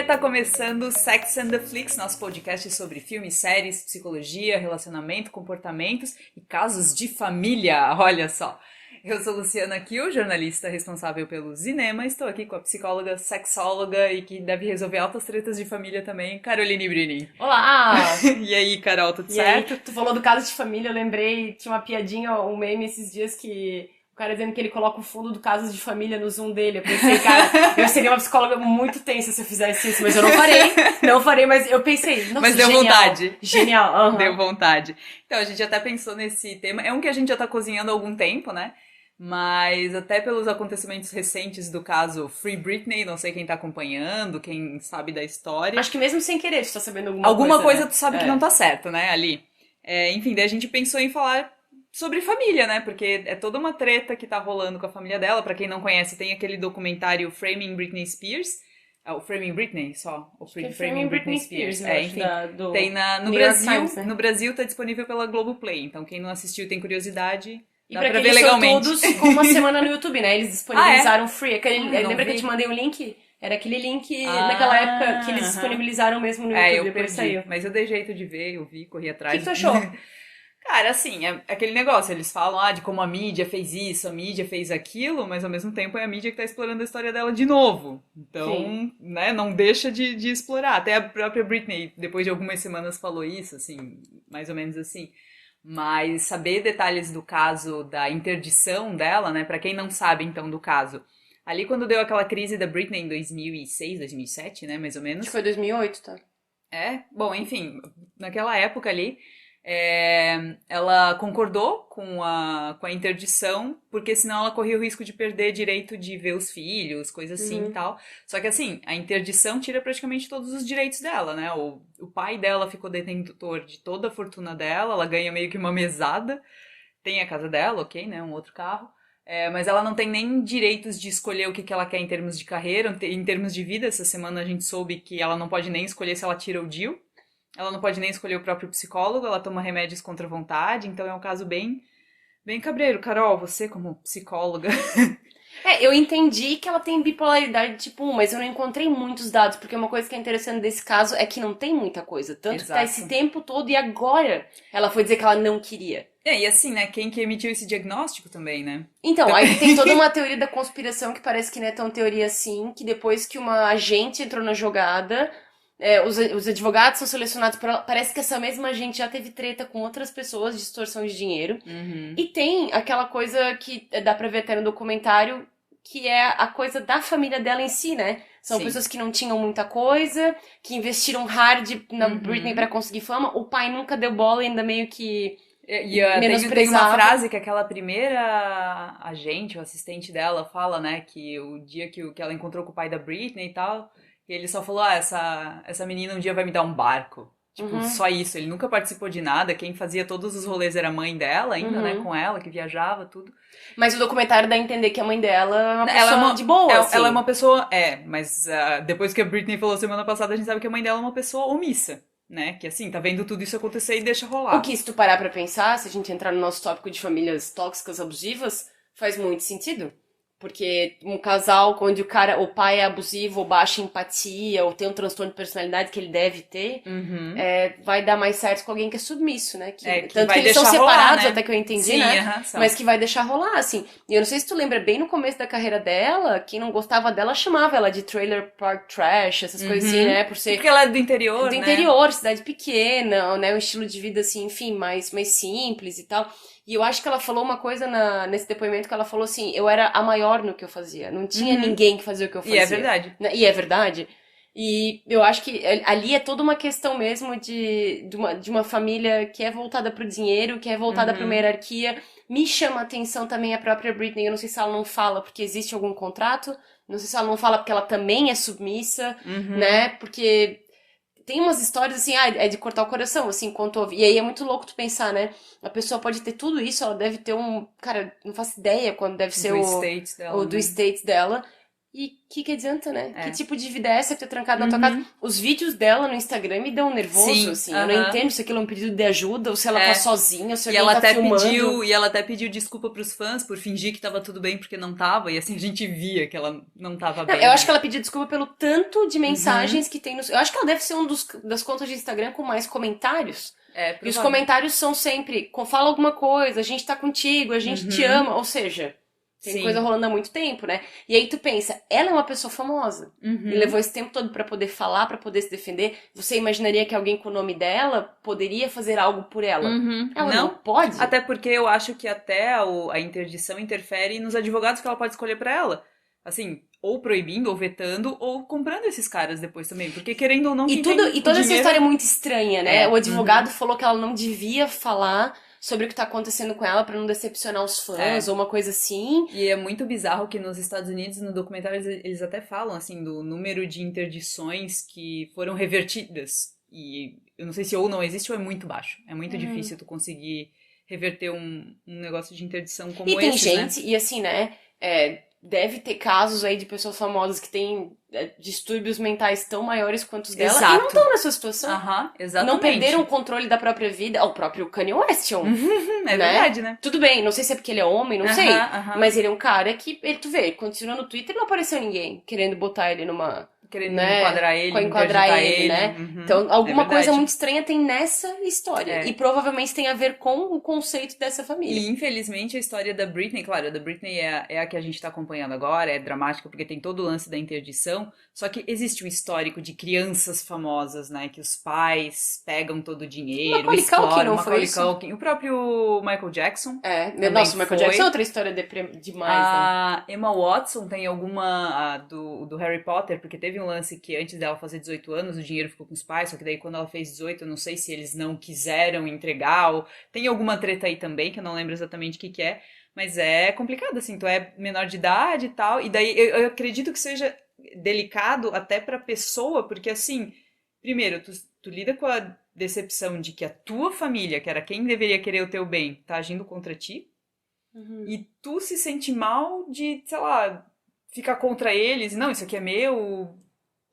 Oiê, tá começando o Sex and the Flicks, nosso podcast sobre filmes, séries, psicologia, relacionamento, comportamentos e casos de família, olha só. Eu sou Luciana Kiel, jornalista responsável pelo cinema, estou aqui com a psicóloga, sexóloga e que deve resolver altas tretas de família também, Caroline Brini. Olá! E aí, Carol, tudo E certo? aí, tu falou do caso de família, eu lembrei, tinha uma piadinha, um meme esses dias que o cara dizendo que ele coloca o fundo do caso de família no Zoom dele. Eu pensei, cara, eu seria uma psicóloga muito tensa se eu fizesse isso, mas eu não farei, mas eu pensei, nossa, Mas deu genial, vontade. genial, aham. Deu vontade. Então, a gente até pensou nesse tema. É um que a gente já tá cozinhando há algum tempo, né? Mas até pelos acontecimentos recentes do caso Free Britney, não sei quem tá acompanhando, quem sabe da história. Acho que mesmo sem querer, tu tá sabendo Alguma coisa né? tu sabe que não tá certo, né, ali. Enfim, daí a gente pensou em falar sobre família, né? Porque é toda uma treta que tá rolando com a família dela. Pra quem não conhece, tem aquele documentário Framing Britney Spears. É o Framing Britney só? O Acho que é Framing Britney Spears, Spears. eu acho, Enfim. do Tem no New York Brasil. Times, né? No Brasil tá disponível pela Globoplay. Então quem não assistiu e tem curiosidade, E dá pra pra ver aqueles legalmente. sortudos, com uma semana no YouTube, né? Eles disponibilizaram free. Não Lembra que eu vi. te mandei um link? Era aquele link naquela época que eles Aham. disponibilizaram mesmo no YouTube, Eu depois perdi. saiu. O Mas eu dei jeito de ver, eu vi, corri que atrás. tu achou? Cara, assim, é aquele negócio, eles falam de como a mídia fez isso, a mídia fez aquilo, mas ao mesmo tempo é a mídia que tá explorando a história dela de novo. Sim. Então, né, não deixa de explorar. Até a própria Britney, depois de algumas semanas, falou isso, assim, mais ou menos assim. Mas saber detalhes do caso da interdição dela, né, pra quem não sabe então do caso. Ali quando deu aquela crise da Britney em 2006, 2007, né, mais ou Acho que menos. foi 2008, tá? Bom, enfim, naquela época ali, ela concordou com a interdição, porque senão ela corria o risco de perder direito de ver os filhos, coisa assim e Uhum. tal. Só que assim, a interdição tira praticamente todos os direitos dela, né? O pai dela ficou detentor de toda a fortuna dela, ela ganha meio que uma mesada, tem a casa dela, ok, né? Um outro carro. Mas ela não tem nem direitos de escolher o que, que ela quer em termos de carreira, em termos de vida. Essa semana a gente soube que ela não pode nem escolher se ela tira o DIU. Ela não pode nem escolher o próprio psicólogo, ela toma remédios contra a vontade, então é um caso bem, bem cabreiro. Carol, você como psicóloga. Eu entendi que ela tem bipolaridade tipo 1, mas eu não encontrei muitos dados, porque uma coisa que é interessante desse caso é que não tem muita coisa. Tanto que tá esse Exato. tempo todo e agora ela foi dizer que ela não queria. E assim, né, quem que emitiu esse diagnóstico também, né? Então, aí tem toda uma teoria da conspiração que parece que não é tão teoria assim, que depois que uma agente entrou na jogada, os advogados são selecionados por ela. Parece que essa mesma agente já teve treta com outras pessoas de extorsão de dinheiro. Uhum. E tem aquela coisa que dá pra ver até no documentário, que é a coisa da família dela em si, né? São Sim. pessoas que não tinham muita coisa, que investiram hard na Britney pra Uhum. conseguir fama. O pai nunca deu bola e ainda meio que Tem uma menosprezava. frase que aquela primeira agente, o assistente dela, fala, né, que o dia que ela encontrou com o pai da Britney e tal, e ele só falou, essa menina um dia vai me dar um barco. Tipo, Uhum, só isso. Ele nunca participou de nada. Quem fazia todos os rolês era a mãe dela ainda, né, uhum. com ela, que viajava, tudo. Mas o documentário dá a entender que a mãe dela é uma Ela é pessoa de boa, ela é assim. uma pessoa, mas depois que a Britney falou semana passada, a gente sabe que a mãe dela é uma pessoa omissa, né? Que assim, tá vendo tudo isso acontecer e deixa O rolar. que, se tu parar pra pensar, se a gente entrar no nosso tópico de famílias tóxicas, abusivas, faz muito sentido. Porque um casal onde o pai é abusivo, ou baixa empatia, ou tem um transtorno de personalidade que ele deve ter, Uhum. vai dar mais certo com alguém que é submisso, né? Que Tanto que vai eles são deixar rolar, separados, né? até que eu entendi, Sim, né? aham, são. Mas que vai deixar rolar, assim. E eu não sei se tu lembra, bem no começo da carreira dela, quem não gostava dela chamava ela de trailer park trash, essas coisas assim, Uhum. né? Por ser Porque ela é do interior, do né? interior, cidade pequena, né? Um estilo de vida, assim, enfim, mais simples e tal. E eu acho que ela falou uma coisa nesse depoimento que ela falou assim, eu era a maior no que eu fazia. Não tinha Uhum. ninguém que fazia o que eu E é fazia. verdade. Né? E é verdade. E eu acho que ali é toda uma questão mesmo de uma família que é voltada pro dinheiro, que é voltada pra uma Uhum. hierarquia. Me chama a atenção também a própria Britney. Eu não sei se ela não fala porque existe algum contrato. Não sei se ela não fala porque ela também é submissa, Uhum. né? Porque tem umas histórias assim, é de cortar o coração, assim, enquanto ouve. E aí é muito louco tu pensar, né? A pessoa pode ter tudo isso, ela deve ter um. Cara, não faço ideia quando deve ser Do States dela, o do né? States dela. E que adianta, né? É. Que tipo de vida é essa que tá trancada na tua casa? Os vídeos dela no Instagram me dão nervoso, Sim, assim. Eu não entendo se aquilo é um pedido de ajuda, ou se ela É. tá sozinha, ou se E alguém ela tá até filmando. e ela até pediu desculpa pros fãs por fingir que tava tudo bem porque não tava, e assim a gente via que ela não tava Não, bem. eu acho né? que ela pediu desculpa pelo tanto de mensagens que tem nos... Eu acho que ela deve ser das contas de Instagram com mais comentários. É, E os provável. comentários são sempre, fala alguma coisa, a gente tá contigo, a gente te ama. Ou seja, tem Sim. coisa rolando há muito tempo, né? E aí tu pensa, ela é uma pessoa famosa. E levou esse tempo todo pra poder falar, pra poder se defender. Você imaginaria que alguém com o nome dela poderia fazer algo por ela? Ela não pode? Até porque eu acho que até a interdição interfere nos advogados que ela pode escolher pra ela. Assim, ou proibindo, ou vetando, ou comprando esses caras depois também. Porque querendo ou não, E quem tem o toda essa dinheiro... história é muito estranha, né? É, O advogado falou que ela não devia falar sobre o que tá acontecendo com ela pra não decepcionar os fãs ou uma coisa assim. E é muito bizarro que nos Estados Unidos, no documentário, eles até falam, assim, do número de interdições que foram revertidas. E eu não sei se ou não existe ou é muito baixo. É muito difícil tu conseguir reverter um negócio de interdição como E tem esse, gente, né? e assim, né? Deve ter casos aí de pessoas famosas que têm distúrbios mentais tão maiores quanto os dela e não Exato. estão nessa situação. Aham, E exatamente. não perderam o controle da própria vida. O próprio Kanye West, É verdade, né? Tudo bem, não sei se é porque ele é homem, não sei. Aham. Mas ele é um cara que, tu vê, continua no Twitter e não apareceu ninguém querendo botar ele numa... Querendo né? enquadrar ele, enquadrar interditar ele, né? Uhum. Então, alguma É coisa verdade. muito estranha tem nessa história. É. E provavelmente tem a ver com o conceito dessa família. E infelizmente a história da Britney, claro, a da Britney é a que a gente tá acompanhando agora, é dramática porque tem todo o lance da interdição, só que existe um histórico de crianças famosas, né, que os pais pegam todo o dinheiro, Macaulay Culkin exploram, não foi Macaulay isso? Culkin, o próprio Michael Jackson. Nossa, o Michael foi. Jackson é outra história demais, né? A Emma Watson tem alguma do Harry Potter, porque teve um lance que antes dela fazer 18 anos, o dinheiro ficou com os pais, só que daí quando ela fez 18, eu não sei se eles não quiseram entregar, ou tem alguma treta aí também, que eu não lembro exatamente o que é, mas é complicado, assim, tu é menor de idade e tal, e daí eu acredito que seja delicado até pra pessoa, porque assim, primeiro, tu lida com a decepção de que a tua família, que era quem deveria querer o teu bem, tá agindo contra ti, e tu se sente mal de, sei lá, ficar contra eles, não, isso aqui é meu.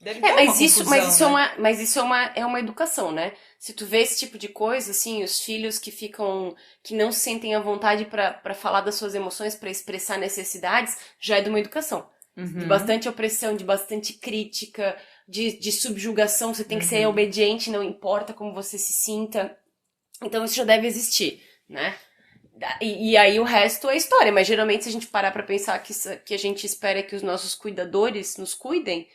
Deve dar uma confusão, né? Mas isso é uma educação, né? Se tu vê esse tipo de coisa, assim, os filhos que não sentem a vontade pra falar das suas emoções, pra expressar necessidades, já é de uma educação. De bastante opressão, de bastante crítica, de subjugação, você tem que ser obediente, não importa como você se sinta. Então isso já deve existir, né? E aí o resto é história, mas geralmente se a gente parar pra pensar que a gente espera que os nossos cuidadores nos cuidem,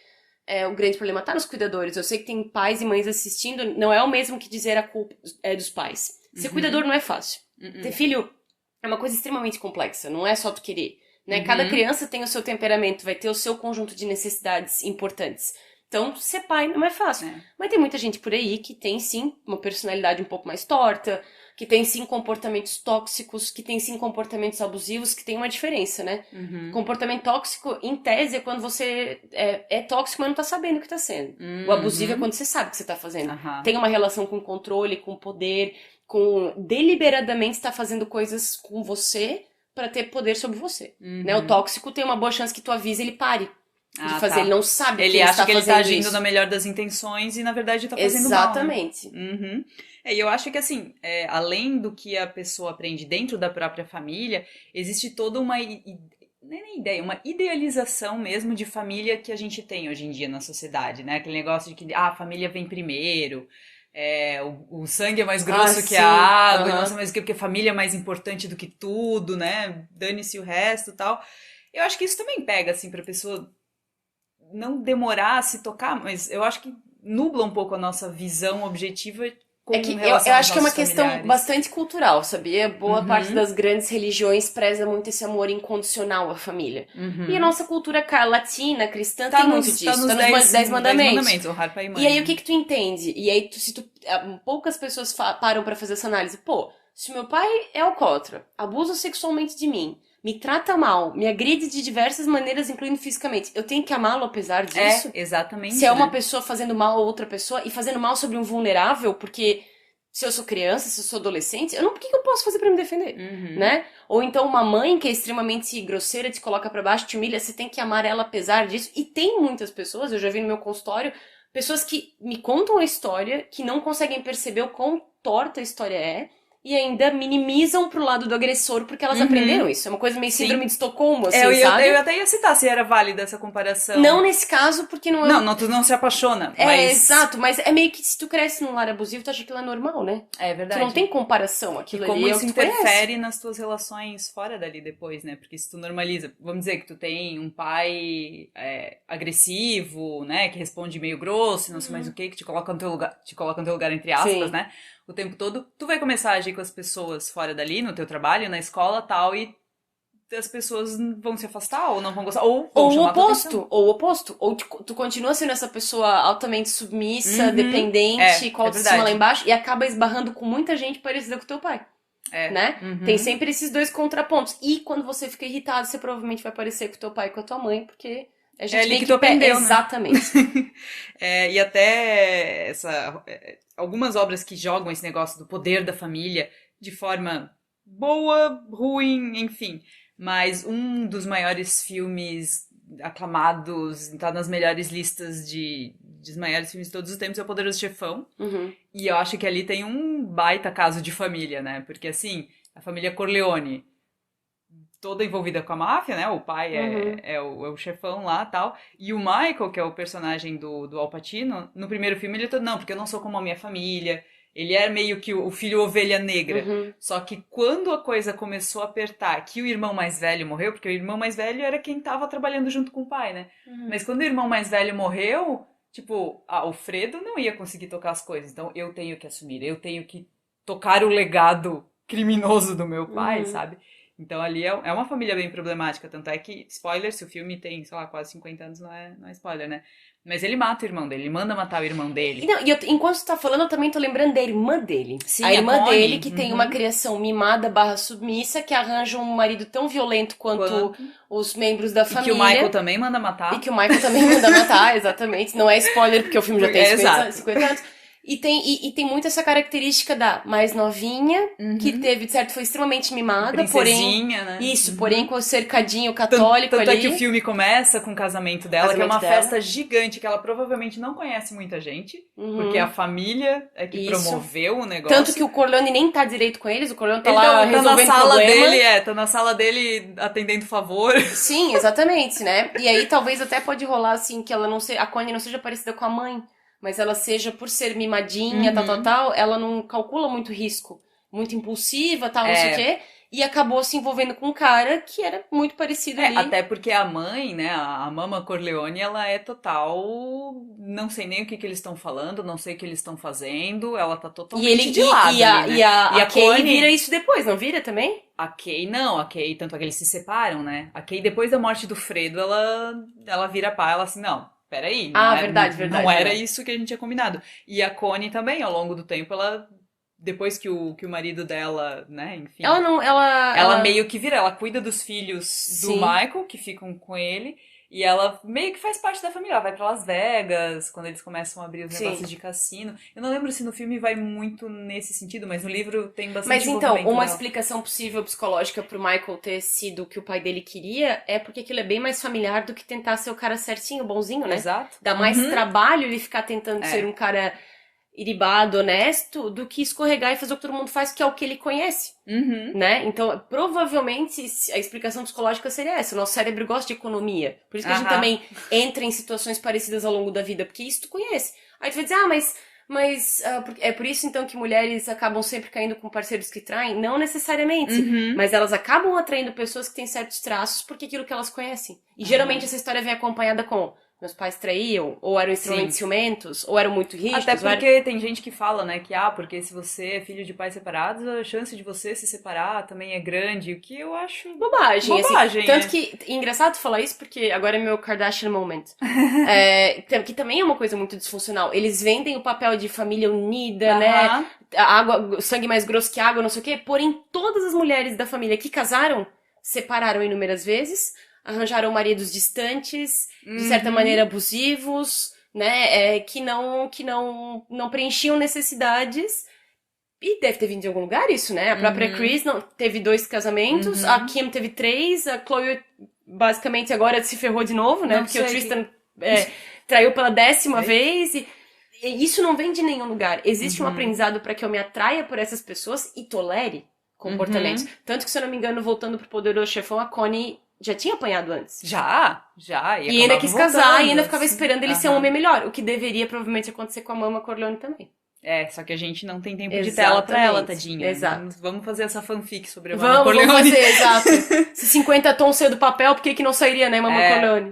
o grande problema tá nos cuidadores. Eu sei que tem pais e mães assistindo, não é o mesmo que dizer a culpa é dos pais. Ser cuidador não é fácil. Ter filho é uma coisa extremamente complexa, não é só tu querer, né? Cada criança tem o seu temperamento, vai ter o seu conjunto de necessidades importantes. Então, ser pai não é fácil. Mas tem muita gente por aí que tem, sim, uma personalidade um pouco mais torta, que tem, sim, comportamentos tóxicos, que tem, sim, comportamentos abusivos, que tem uma diferença, né? Comportamento tóxico, em tese, é quando você é tóxico, mas não tá sabendo o que tá sendo. O abusivo é quando você sabe o que você tá fazendo. Tem uma relação com controle, com poder, com deliberadamente estar fazendo coisas com você pra ter poder sobre você. Né? O tóxico tem uma boa chance que tu avise ele pare de fazer. Ele não sabe ele que acha que ele tá agindo isso. na melhor das intenções e na verdade tá fazendo Exatamente. mal. Né? E eu acho que assim, além do que a pessoa aprende dentro da própria família, existe toda uma nem ideia, uma idealização mesmo de família que a gente tem hoje em dia na sociedade, né? Aquele negócio de que a família vem primeiro, o sangue é mais grosso que a água, e não sei mais o que, porque a família é mais importante do que tudo, né? Dane-se o resto e tal. Eu acho que isso também pega, assim, pra pessoa não demorar a se tocar, mas eu acho que nubla um pouco a nossa visão objetiva com relação eu aos acho que é uma nossos questão familiares. bastante cultural, sabia? Boa parte das grandes religiões preza muito esse amor incondicional à família. E a nossa cultura latina, cristã, tem muito disso. Tá nos 10 mandamentos, honrar pai e mãe. E aí o que tu entende? E aí poucas pessoas param pra fazer essa análise. Pô, se meu pai é alcoólatra, abusa sexualmente de mim, me trata mal, me agride de diversas maneiras, incluindo fisicamente, eu tenho que amá-lo apesar disso? Exatamente. Se é uma pessoa fazendo mal a outra pessoa e fazendo mal sobre um vulnerável, porque Se eu sou criança, se eu sou adolescente, por que que eu posso fazer pra me defender? Uhum. Né? Ou então uma mãe que é extremamente grosseira, te coloca pra baixo, te humilha, você tem que amar ela apesar disso. E tem muitas pessoas, eu já vi no meu consultório, pessoas que me contam a história, que não conseguem perceber o quão torta a história é, e ainda minimizam pro lado do agressor porque elas aprenderam isso. É uma coisa meio síndrome Sim. de Estocolmo, assim, Eu sabe? até ia citar se era válida essa comparação. Não nesse caso, porque não é Não, tu não se apaixona, mas... exato, mas é meio que se tu cresce num lar abusivo, tu acha que aquilo é normal, né? É Tu verdade. não tem comparação, E aquilo como ali é o isso que tu conhece. interfere nas tuas relações fora dali depois, né? Porque se tu normaliza, vamos dizer que tu tem um pai agressivo, né? Que responde meio grosso, não sei mais o que te coloca no teu lugar entre aspas, Sim. né? O tempo todo, tu vai começar a agir com as pessoas fora dali, no teu trabalho, na escola tal, e as pessoas vão se afastar ou não vão gostar, ou vão Ou o chamar tua atenção. oposto. Ou tu continua sendo essa pessoa altamente submissa, Uhum. dependente, com a É autoestima lá verdade. embaixo, e acaba esbarrando com muita gente parecida com o teu pai. Né? Uhum. Tem sempre esses dois contrapontos. E quando você fica irritado, você provavelmente vai parecer com o teu pai e com a tua mãe, porque a gente É ali meio que tu que aprendeu, né? Exatamente. E até algumas obras que jogam esse negócio do poder da família de forma boa, ruim, enfim. Mas um dos maiores filmes aclamados, tá nas melhores listas dos maiores filmes de todos os tempos, é O Poderoso Chefão. Uhum. E eu acho que ali tem um baita caso de família, né? Porque assim, a família Corleone toda envolvida com a máfia, né? O pai Uhum. é o chefão lá tal. E o Michael, que é o personagem do Al Pacino, no primeiro filme ele todo, não, porque eu não sou como a minha família. Ele é meio que o filho ovelha negra. Uhum. Só que quando a coisa começou a apertar, que o irmão mais velho morreu, porque o irmão mais velho era quem tava trabalhando junto com o pai, né? Mas quando o irmão mais velho morreu, tipo, o Fredo não ia conseguir tocar as coisas. Então eu tenho que assumir, eu tenho que tocar o legado criminoso do meu pai, Uhum. sabe? Então ali é uma família bem problemática, tanto é que, spoiler, se o filme tem, sei lá, quase 50 anos, não é spoiler, né? Mas ele mata o irmão dele, ele manda matar o irmão E, dele. não, enquanto você tá falando, eu também tô lembrando da irmã dele. Sim, A a irmã Connie. dele, que tem uma criação mimada barra submissa, que arranja um marido tão violento quanto os membros da E que o família. Michael também manda matar. E que o Michael também manda matar, exatamente. Não é spoiler, porque o filme já tem 50 anos. E tem muito essa característica da mais novinha, que teve, de certo, foi extremamente mimada, porém. Né? Isso, porém com o cercadinho católico tanto ali. É que o filme começa com o casamento dela, que é uma festa gigante, que ela provavelmente não conhece muita gente, porque a família é que promoveu o negócio. Tanto que o Corleone nem tá direito com eles, o Corleone tá lá resolvendo na sala problema. dele, tá na sala dele atendendo favor. Sim, exatamente, né? E aí talvez até pode rolar assim que ela não seja, a Connie não seja parecida com a mãe, mas ela seja, por ser mimadinha, tal, ela não calcula muito risco, muito impulsiva, tal, não sei o quê, e acabou se envolvendo com um cara que era muito parecido ali. Até porque a mãe, né, a Mama Corleone, ela é total, não sei nem o que eles estão falando, não sei o que eles estão fazendo, ela tá totalmente de lado ali, né? E a Kay Connie vira isso depois, não vira também? A Kay não, a Kay, tanto é que eles se separam, né? A Kay, depois da morte do Fredo, ela vira pá, ela assim, não, peraí, verdade. Não era isso que a gente tinha combinado. E a Connie também, ao longo do tempo, ela, depois que o marido dela, né, enfim... Ela meio que vira, ela cuida dos filhos do Michael, que ficam com ele, e ela meio que faz parte da família. Ela vai pra Las Vegas, quando eles começam a abrir os negócios de cassino. Eu não lembro se no filme vai muito nesse sentido, mas no livro tem bastante envolvimento. Mas então, uma dela. explicação possível psicológica pro Michael ter sido o que o pai dele queria é porque aquilo é bem mais familiar do que tentar ser o cara certinho, bonzinho, né? Exato. Dá mais trabalho ele ficar tentando ser um cara iribado, honesto, do que escorregar e fazer o que todo mundo faz, que é o que ele conhece, né? Então, provavelmente, a explicação psicológica seria essa. O nosso cérebro gosta de economia. Por isso que a gente também entra em situações parecidas ao longo da vida, porque isso tu conhece. Aí tu vai dizer, mas é por isso então que mulheres acabam sempre caindo com parceiros que traem? Não necessariamente, mas elas acabam atraindo pessoas que têm certos traços porque é aquilo que elas conhecem. E geralmente essa história vem acompanhada com meus pais traíam, ou eram extremamente ciumentos, ou eram muito rígidos. Até porque tem gente que fala, né, que porque se você é filho de pais separados, a chance de você se separar também é grande, o que eu acho bobagem. Assim, tanto que, engraçado falar isso, porque agora é meu Kardashian moment. Que também é uma coisa muito disfuncional. Eles vendem o papel de família unida, né, sangue mais grosso que água, não sei o quê, porém todas as mulheres da família que casaram, separaram inúmeras vezes, arranjaram maridos distantes, de certa maneira abusivos, né, que não preenchiam necessidades E deve ter vindo de algum lugar isso, né? A própria Chris não, teve 2 casamentos, a Kim teve 3, a Chloe basicamente agora se ferrou de novo, né? Não Porque sei o Tristan traiu pela 10ª vez e isso não vem de nenhum lugar. Existe um aprendizado para que eu me atraia por essas pessoas e tolere comportamentos. Tanto que, se eu não me engano, voltando pro Poderoso Chefão, a Connie já tinha apanhado antes. Já. E ainda quis casar e ainda ficava esperando ele ser um Aham. homem melhor. O que deveria provavelmente acontecer com a Mama Corleone também. Só que a gente não tem tempo de tela pra ela, Exatamente. tadinha. Exato. Vamos fazer essa fanfic sobre a Mama Vamos Corleone. fazer, exato. Se 50 tons saiu do papel, por que não sairia, né, Mama Corleone?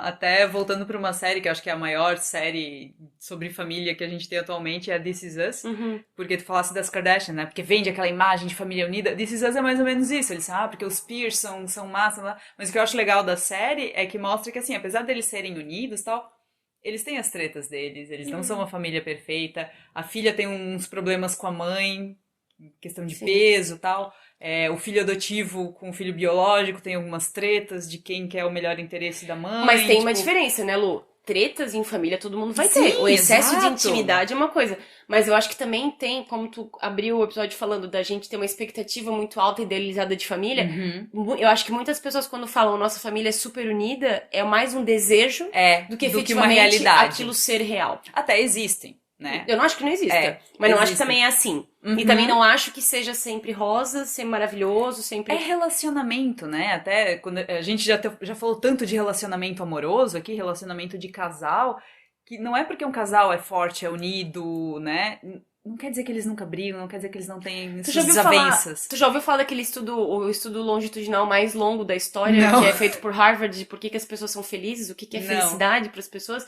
Até voltando pra uma série, que eu acho que é a maior série sobre família que a gente tem atualmente, é a This Is Us. Porque tu falasse das Kardashian, né? Porque vende aquela imagem de família unida. This Is Us é mais ou menos isso. Eles porque os Pierce são massa, lá. Mas o que eu acho legal da série é que mostra que, assim, apesar deles serem unidos e tal, eles têm as tretas deles, eles não são uma família perfeita. A filha tem uns problemas com a mãe, questão de peso e tal. O filho adotivo com o filho biológico tem algumas tretas de quem quer o melhor interesse da mãe. Mas tem uma diferença, né, Lu? Tretas em família todo mundo vai ter. Sim, O excesso de exato. intimidade é uma coisa. Mas eu acho que também tem, como tu abriu o episódio falando da gente ter uma expectativa muito alta e idealizada de família, eu acho que muitas pessoas quando falam nossa família é super unida, é mais um desejo do que efetivamente uma realidade. aquilo ser real. Até existem, né? Eu não acho que não exista. Mas não acho que também é assim. E também não acho que seja sempre rosa, sempre maravilhoso, sempre... É relacionamento, né? Até quando a gente já falou tanto de relacionamento amoroso aqui, relacionamento de casal, que não é porque um casal é forte, é unido, né? Não quer dizer que eles nunca brigam, não quer dizer que eles não têm suas desavenças. Tu já ouviu falar daquele estudo, o estudo longitudinal mais longo da história, Não. que é feito por Harvard, de por que as pessoas são felizes, o que é Não. felicidade para as pessoas?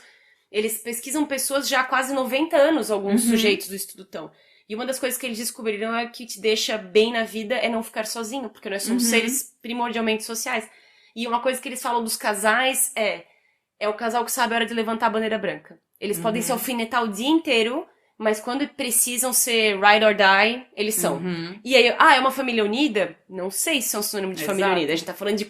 Eles pesquisam pessoas já há quase 90 anos, alguns sujeitos do estudo estão. E uma das coisas que eles descobriram é que te deixa bem na vida é não ficar sozinho, porque nós somos seres primordialmente sociais. E uma coisa que eles falam dos casais é o casal que sabe a hora de levantar a bandeira branca. Eles podem se alfinetar o dia inteiro, mas quando precisam ser ride or die, eles são. E aí, é uma família unida? Não sei se é um sinônimo de família unida. A gente tá falando de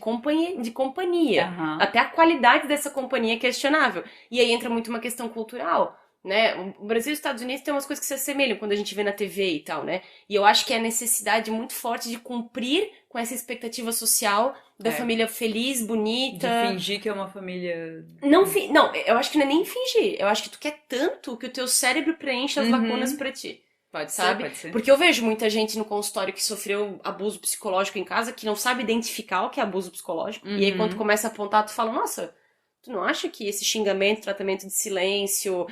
companhia. Até a qualidade dessa companhia é questionável. E aí entra muito uma questão cultural, né? O Brasil e os Estados Unidos tem umas coisas que se assemelham quando a gente vê na TV e tal, né? E eu acho que é a necessidade muito forte de cumprir com essa expectativa social da família feliz, bonita. De fingir que é uma família... Não, eu acho que não é nem fingir. Eu acho que tu quer tanto que o teu cérebro preenche as lacunas pra ti. Pode Sabe? ser, pode ser. Porque eu vejo muita gente no consultório que sofreu abuso psicológico em casa, que não sabe identificar o que é abuso psicológico. E aí quando tu começa a apontar, tu fala, nossa, tu não acha que esse xingamento, tratamento de silêncio,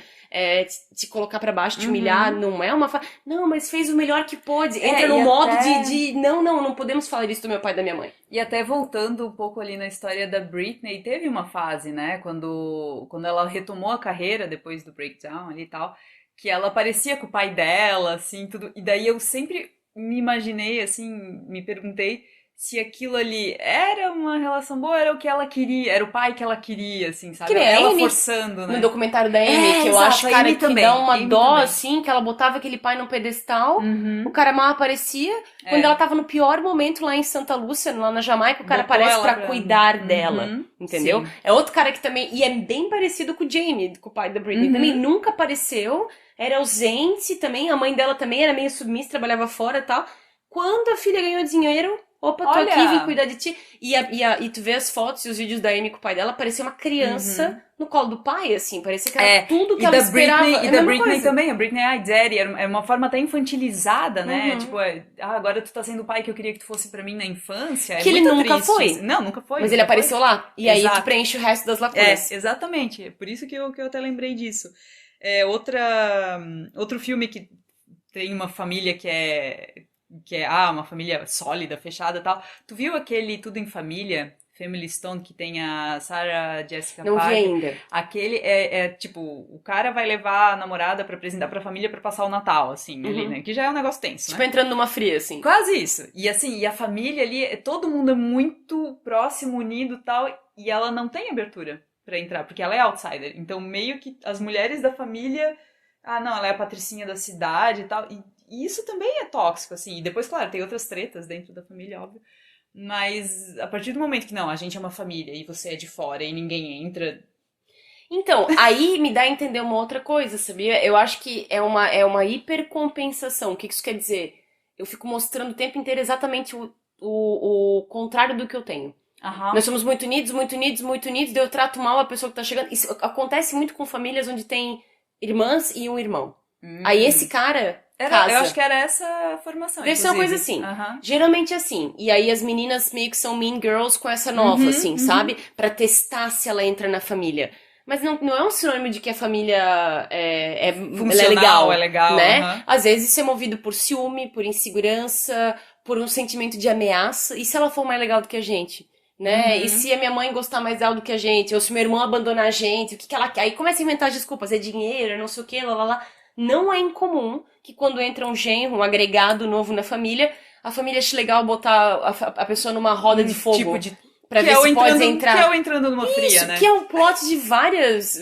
te colocar pra baixo, te humilhar, não é uma... Não, mas fez o melhor que pôde. Entra no modo de não podemos falar isso do meu pai e da minha mãe. E até voltando um pouco ali na história da Britney, teve uma fase, né, quando ela retomou a carreira depois do breakdown ali e tal, que ela parecia com o pai dela, assim, tudo. E daí eu sempre me imaginei, assim, me perguntei se aquilo ali era uma relação boa, era o que ela queria, era o pai que ela queria, assim, sabe? Que nem ela a Amy, forçando, né? no documentário da Amy, que eu exato, acho, a cara, Amy que também, dá uma Amy dó, também. assim, que ela botava aquele pai no pedestal, o cara mal aparecia. Quando ela tava no pior momento lá em Santa Lúcia, lá na Jamaica, o cara Botou aparece ela pra pra- cuidar dela, entendeu? sim. É outro cara que também, e é bem parecido com o Jamie, com o pai da Britney, também nunca apareceu, era ausente também, a mãe dela também era meio submissa, trabalhava fora e tal. Quando a filha ganhou dinheiro, opa, tô Olha! aqui, vim cuidar de ti. E tu vê as fotos e os vídeos da Amy com o pai dela, parecia uma criança no colo do pai, assim. Parecia que era tudo que ela esperava. Britney, É e a da mesma Britney coisa. também, a Britney, ai, Daddy, era uma forma até infantilizada, né? Tipo, agora tu tá sendo o pai que eu queria que tu fosse pra mim na infância. Que ele muito nunca triste, foi. assim. Não, nunca foi. Mas nunca ele apareceu foi. lá. E aí tu Exato. preenche o resto das lacunas. Exatamente. É por isso que eu até lembrei disso. Outro filme que tem uma família que é uma família sólida, fechada e tal. Tu viu aquele Tudo em Família, Family Stone, que tem a Sarah Jessica Não vi Parker? ainda. Aquele tipo, o cara vai levar a namorada pra apresentar pra família pra passar o Natal, assim, ali, né? Que já é um negócio tenso, Tipo, né? entrando numa fria, assim. Quase isso. E assim, e a família ali, todo mundo é muito próximo, unido e tal, e ela não tem abertura pra entrar, porque ela é outsider. Então, meio que as mulheres da família, não, ela é a patricinha da cidade e tal, e isso também é tóxico, assim. E depois, claro, tem outras tretas dentro da família, óbvio. Mas a partir do momento que, não, a gente é uma família e você é de fora e ninguém entra... Então, aí me dá a entender uma outra coisa, sabia? Eu acho que é uma hipercompensação. O que isso quer dizer? Eu fico mostrando o tempo inteiro exatamente o contrário do que eu tenho. Aham. Nós somos muito unidos, muito unidos, muito unidos, daí eu trato mal a pessoa que tá chegando. Isso acontece muito com famílias onde tem irmãs e um irmão. Aí esse Hum. cara Eu acho casa. que era essa a formação, Deve ser uma coisa inclusive. assim. Aham. Geralmente assim. E aí as meninas meio que são mean girls com essa nova, Uhum, assim, uhum. sabe? Pra testar se ela entra na família. Mas não é um sinônimo de que a família ela é Funcional, é legal, legal, né? aham. Às vezes isso é movido por ciúme, por insegurança, por um sentimento de ameaça. E se ela for mais legal do que a gente? Né? E Uhum. se a minha mãe gostar mais dela do que a gente? Ou se meu irmão abandonar a gente? O que ela quer? Aí começa a inventar desculpas. É dinheiro, é não sei o que, lá, lá, lá. Não é incomum que quando entra um genro, um agregado novo na família, a família ache legal botar a pessoa numa roda de Um tipo fogo de. pra ver se pode Que é o entrar. entrando numa fria, Isso, que né? é um plot de vários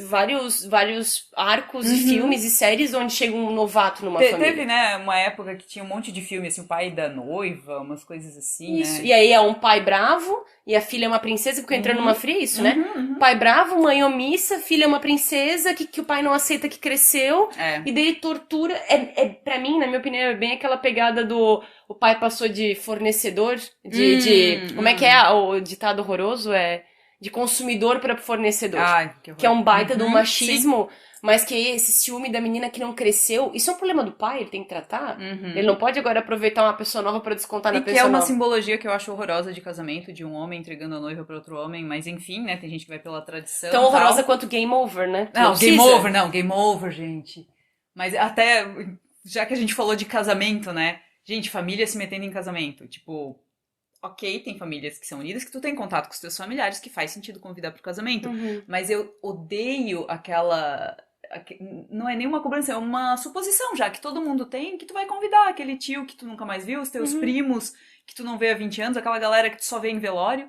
arcos e Uhum. filmes e séries onde chega um novato numa Teve, família. né, uma época que tinha um monte de filme, assim, o pai da noiva, umas coisas assim, Isso. né? E aí é um pai bravo e a filha é uma princesa, porque entrando numa Uhum. fria, é isso, né? Uhum, uhum. Pai bravo, mãe omissa, filha é uma princesa que o pai não aceita que cresceu, É. e daí tortura. Pra mim, na minha opinião, é bem aquela pegada do. O pai passou de fornecedor, como é que Hum. o ditado horroroso? De consumidor para fornecedor. Ai, que Que é horror. um baita do Uhum, sim. machismo, mas que esse ciúme da menina que não cresceu, isso é um problema do pai, ele tem que tratar. Ele Uhum. não pode agora aproveitar uma pessoa nova pra descontar E na que é pessoa uma nova. simbologia que eu acho horrorosa de casamento, de um homem entregando a noiva para outro homem, mas enfim, né? Tem gente que vai pela Tão tradição e horrorosa tal. quanto Game Over, né? Tu não Não, game precisa. over, não, game over, gente. Mas até, já que a gente falou de casamento, né? Gente, família se metendo em casamento. Tipo, ok, tem famílias que são unidas, que tu tem contato com os teus familiares, que faz sentido convidar pro casamento. Uhum. Mas eu odeio aquela. Não é nenhuma cobrança, é uma suposição já que todo mundo tem, que tu vai convidar aquele tio que tu nunca mais viu, os teus Uhum. primos que tu não vê há 20 anos, aquela galera que tu só vê em velório,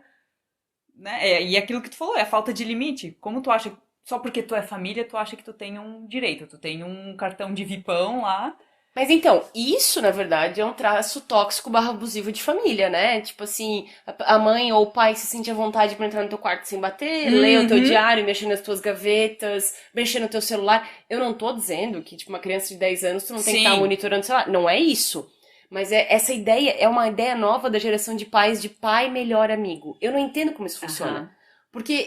né? E aquilo que tu falou, é a falta de limite. Como tu acha, só porque tu é família, tu acha que tu tem um direito, tu tem um cartão de vipão lá. Mas então, isso, na verdade, é um traço tóxico barra abusivo de família, né? Tipo assim, a mãe ou o pai se sente à vontade pra entrar no teu quarto sem bater, ler o teu Uhum. diário, mexer nas tuas gavetas, mexer no teu celular. Eu não tô dizendo que, tipo, uma criança de 10 anos tu não tem que estar Sim. monitorando o celular. Não é isso. Mas essa ideia é uma ideia nova da geração de pais de pai melhor amigo. Eu não entendo como isso funciona. Aham. Porque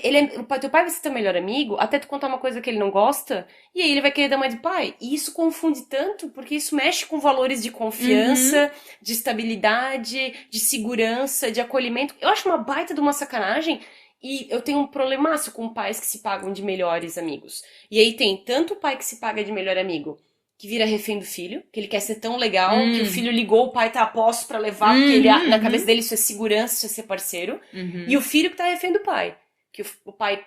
teu pai vai ser teu melhor amigo até tu contar uma coisa que ele não gosta, e aí ele vai querer dar mais de pai. E isso confunde tanto, porque isso mexe com valores de Uhum. confiança, de estabilidade, de segurança, de acolhimento. Eu acho uma baita de uma sacanagem. E eu tenho um problemaço com pais que se pagam de melhores amigos. E aí tem tanto o pai que se paga de melhor amigo, que vira refém do filho, que ele quer ser tão legal, que o Hum. filho ligou, o pai tá a posto pra levar, porque ele, Uhum, na cabeça uhum. dele isso é segurança, isso é ser parceiro. E o Uhum. filho que tá refém do pai, que o pai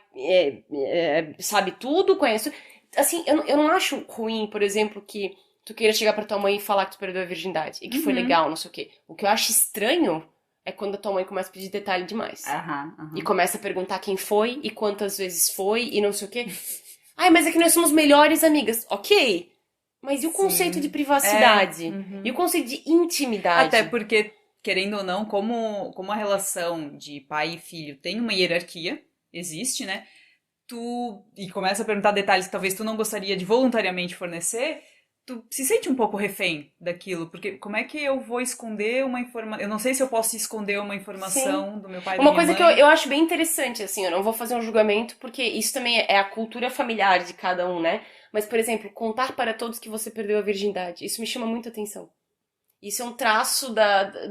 sabe tudo, conhece. Assim, eu não acho ruim, por exemplo, que tu queira chegar pra tua mãe e falar que tu perdeu a virgindade e que foi Uhum. legal, não sei o quê. O que eu acho estranho é quando a tua mãe começa a pedir detalhe demais. Aham, E aham. começa a perguntar quem foi e quantas vezes foi e não sei o quê. Ai, mas é que nós somos melhores amigas. Ok. Mas e o conceito de Sim. É. privacidade? E o Uhum. conceito de Até intimidade? porque, querendo ou não, como a relação de pai e filho tem uma hierarquia, existe, né? E começa a perguntar detalhes que talvez tu não gostaria de voluntariamente fornecer, tu se sente um pouco refém daquilo, porque como é que eu vou esconder uma informação? Eu não sei se eu posso esconder uma Sim. informação do meu pai e da Uma minha coisa que eu, mãe. eu acho bem interessante, assim, eu não vou fazer um julgamento, porque isso também é a cultura familiar de cada um, né? Mas, por exemplo, contar para todos que você perdeu a virgindade, isso me chama muita atenção. Isso é um traço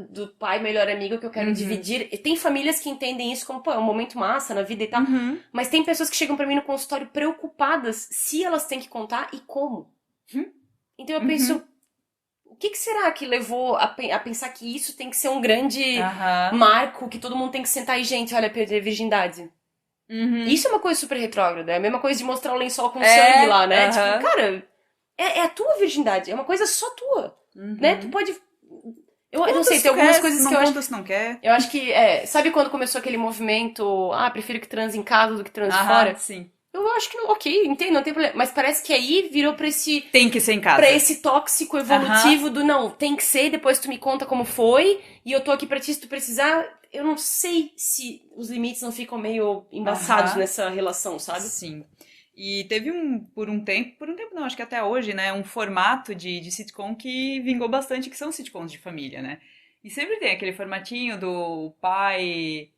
do pai melhor amigo que eu quero Uhum. dividir. E tem famílias que entendem isso como, pô, é um momento massa na vida e tal. Uhum. Mas tem pessoas que chegam pra mim no consultório preocupadas se elas têm que contar e como. Então eu penso, Uhum. o que será que levou a pensar que isso tem que ser um grande Aham. marco, que todo mundo tem que sentar e, gente, olha, perder a virgindade. Uhum. Isso é uma coisa super retrógrada. É a mesma coisa de mostrar o lençol com sangue É. lá, né? Tipo, Aham. cara, é a tua virgindade. É uma coisa só tua. Né? Tu Uhum. pode. Eu não Conta sei, se tem tu algumas quer, se coisas que não eu acho. conta se não quer. Eu acho que. Sabe quando começou aquele movimento. Ah, prefiro que transe em casa do que transe Aham, fora? sim. Eu acho que não. Ok, entendo, não tem problema. Mas parece que aí virou pra esse. Tem que ser em Pra casa. esse tóxico Aham. evolutivo do não, tem que ser, depois tu me conta como foi, e eu tô aqui pra ti se tu precisar. Eu não sei se os limites não ficam meio embaçados Aham. nessa relação, sabe? Sim. E teve por um tempo não, acho que até hoje, né, um formato de sitcom que vingou bastante, que são sitcoms de família, né? E sempre tem aquele formatinho do pai.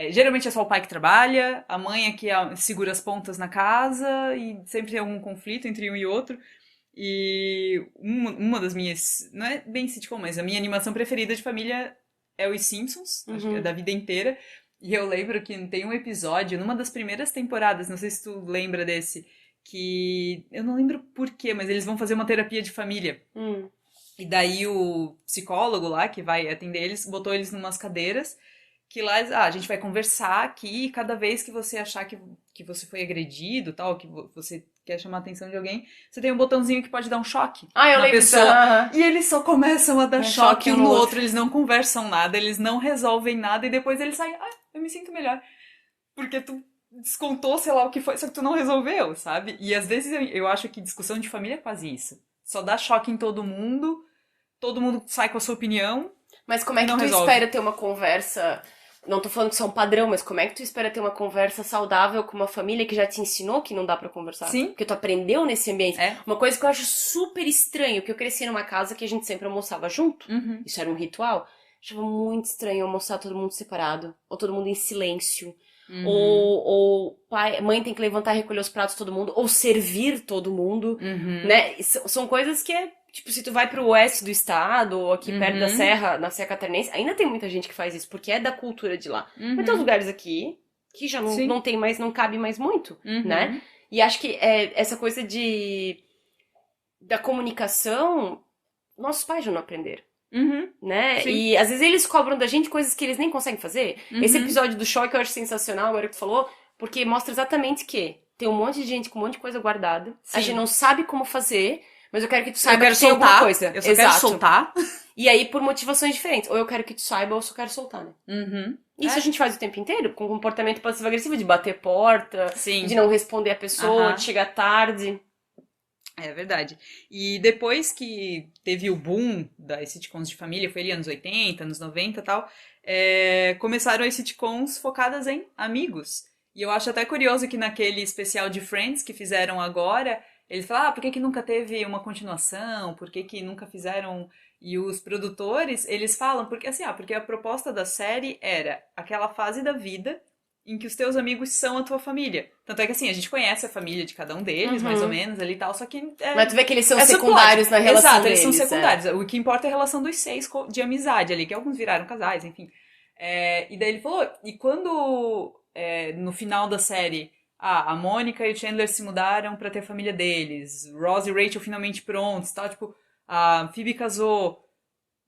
Geralmente é só o pai que trabalha, a mãe é que segura as pontas na casa, e sempre tem algum conflito entre um e outro. E uma das minhas. Não é bem sitcom, mas a minha animação preferida de família é Os Simpsons, acho que é da vida inteira. E eu lembro que tem um episódio, numa das primeiras temporadas, não sei se tu lembra desse, que eu não lembro por quê, mas eles vão fazer uma terapia de família. E daí o psicólogo lá, que vai atender eles, botou eles numas cadeiras, que lá, a gente vai conversar aqui, e cada vez que você achar que você foi agredido, tal, que você quer chamar a atenção de alguém, você tem um botãozinho que pode dar um choque Ah, eu na lembro pessoa. E eles só começam a dar choque um no outro. outro, eles não conversam nada, eles não resolvem nada, e depois eles saem, eu me sinto melhor. Porque tu descontou, sei lá o que foi, só que tu não resolveu, sabe? E às vezes eu acho que discussão de família é quase isso. Só dá choque em todo mundo sai com a sua opinião. Mas como é que tu espera ter uma conversa? Não tô falando que isso é um padrão, mas como é que tu espera ter uma conversa saudável com uma família que já te ensinou que não dá pra conversar? Sim. Porque tu aprendeu nesse ambiente. Uma coisa que eu acho super estranho, que eu cresci numa casa que a gente sempre almoçava junto. Isso era um ritual. Achava muito estranho almoçar todo mundo separado. Ou todo mundo em silêncio. Ou pai, mãe tem que levantar e recolher os pratos todo mundo. Ou servir todo mundo. Né? São coisas que tipo, se tu vai pro oeste do estado, ou aqui perto da serra, na Serra Catarinense, ainda tem muita gente que faz isso, porque é da cultura de lá. Mas tem uns lugares aqui que já não tem mais, não cabe mais muito, né? E acho que essa coisa da comunicação, nossos pais já não aprenderam. Né? Sim. E às vezes eles cobram da gente coisas que eles nem conseguem fazer. Esse episódio do choque eu acho sensacional, agora que tu falou, porque mostra exatamente que tem um monte de gente com um monte de coisa guardada, a gente não sabe como fazer, mas eu quero que tu saiba que tem alguma coisa. Eu só quero soltar. E aí, por motivações diferentes. Ou eu quero que tu saiba, ou eu só quero soltar, né? Isso a gente faz o tempo inteiro, com comportamento passivo-agressivo, de bater porta, de não responder a pessoa, de chegar tarde. É verdade. E depois que teve o boom das sitcoms de família, foi ali anos 80, anos 90 e tal, começaram as sitcoms focadas em amigos. E eu acho até curioso que naquele especial de Friends que fizeram agora, eles falam, por que nunca teve uma continuação? Por que nunca fizeram... E os produtores, eles falam, porque assim, porque a proposta da série era aquela fase da vida em que os teus amigos são a tua família. Tanto é que assim, a gente conhece a família de cada um deles, mais ou menos, ali e tal, só que... Mas tu vê que eles são secundários na relação deles. Exato, eles são secundários. O que importa é a relação dos 6 de amizade ali, que alguns viraram casais, enfim. E daí ele falou, e quando no final da série... a Mônica e o Chandler se mudaram pra ter a família deles. Ross e Rachel finalmente prontos, tal. Tipo, a Phoebe casou.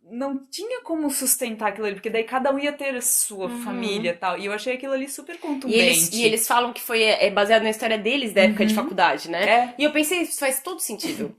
Não tinha como sustentar aquilo ali, porque daí cada um ia ter a sua família e tal. E eu achei aquilo ali super contundente. E eles falam que foi baseado na história deles da época de faculdade, né? E eu pensei, isso faz todo sentido.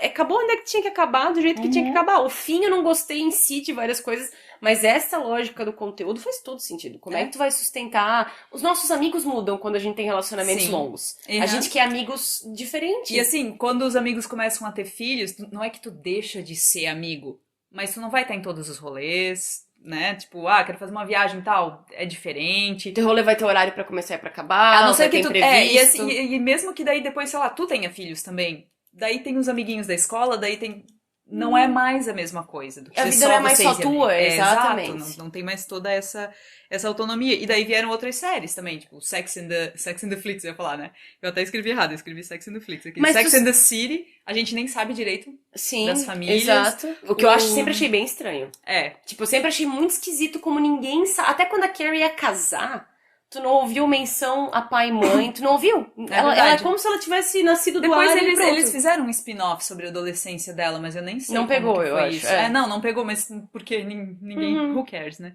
Acabou onde é que tinha que acabar, do jeito que tinha que acabar. O fim eu não gostei em si de várias coisas, mas essa lógica do conteúdo faz todo sentido. Como é que tu vai sustentar... Os nossos amigos mudam quando a gente tem relacionamentos longos. A gente quer amigos diferentes. E assim, quando os amigos começam a ter filhos, não é que tu deixa de ser amigo, mas tu não vai estar em todos os rolês, né? Tipo, quero fazer uma viagem e tal, é diferente. Teu rolê vai ter horário pra começar e pra acabar, a não ser que tu imprevisto. E mesmo que daí depois, sei lá, tu tenha filhos também. Daí tem os amiguinhos da escola, daí tem... Não é mais a mesma coisa do que a vida não é mais só tua, exatamente. Exato, não tem mais toda essa autonomia. E daí vieram outras séries também, tipo Sex and the Flicks, eu ia falar, né? Eu até escrevi errado, eu escrevi Sex and the Flicks aqui. Mas Sex and the City, a gente nem sabe direito das famílias. Exato. O que eu sempre achei bem estranho. Tipo, eu sempre achei muito esquisito como ninguém sabe. Até quando a Carrie ia casar, tu não ouviu menção a pai e mãe, tu não ouviu? Ela é como se ela tivesse nascido do ar. Depois eles fizeram um spin-off sobre a adolescência dela, mas eu nem sei não pegou, eu acho. Isso. Não pegou, mas porque ninguém, who cares, né?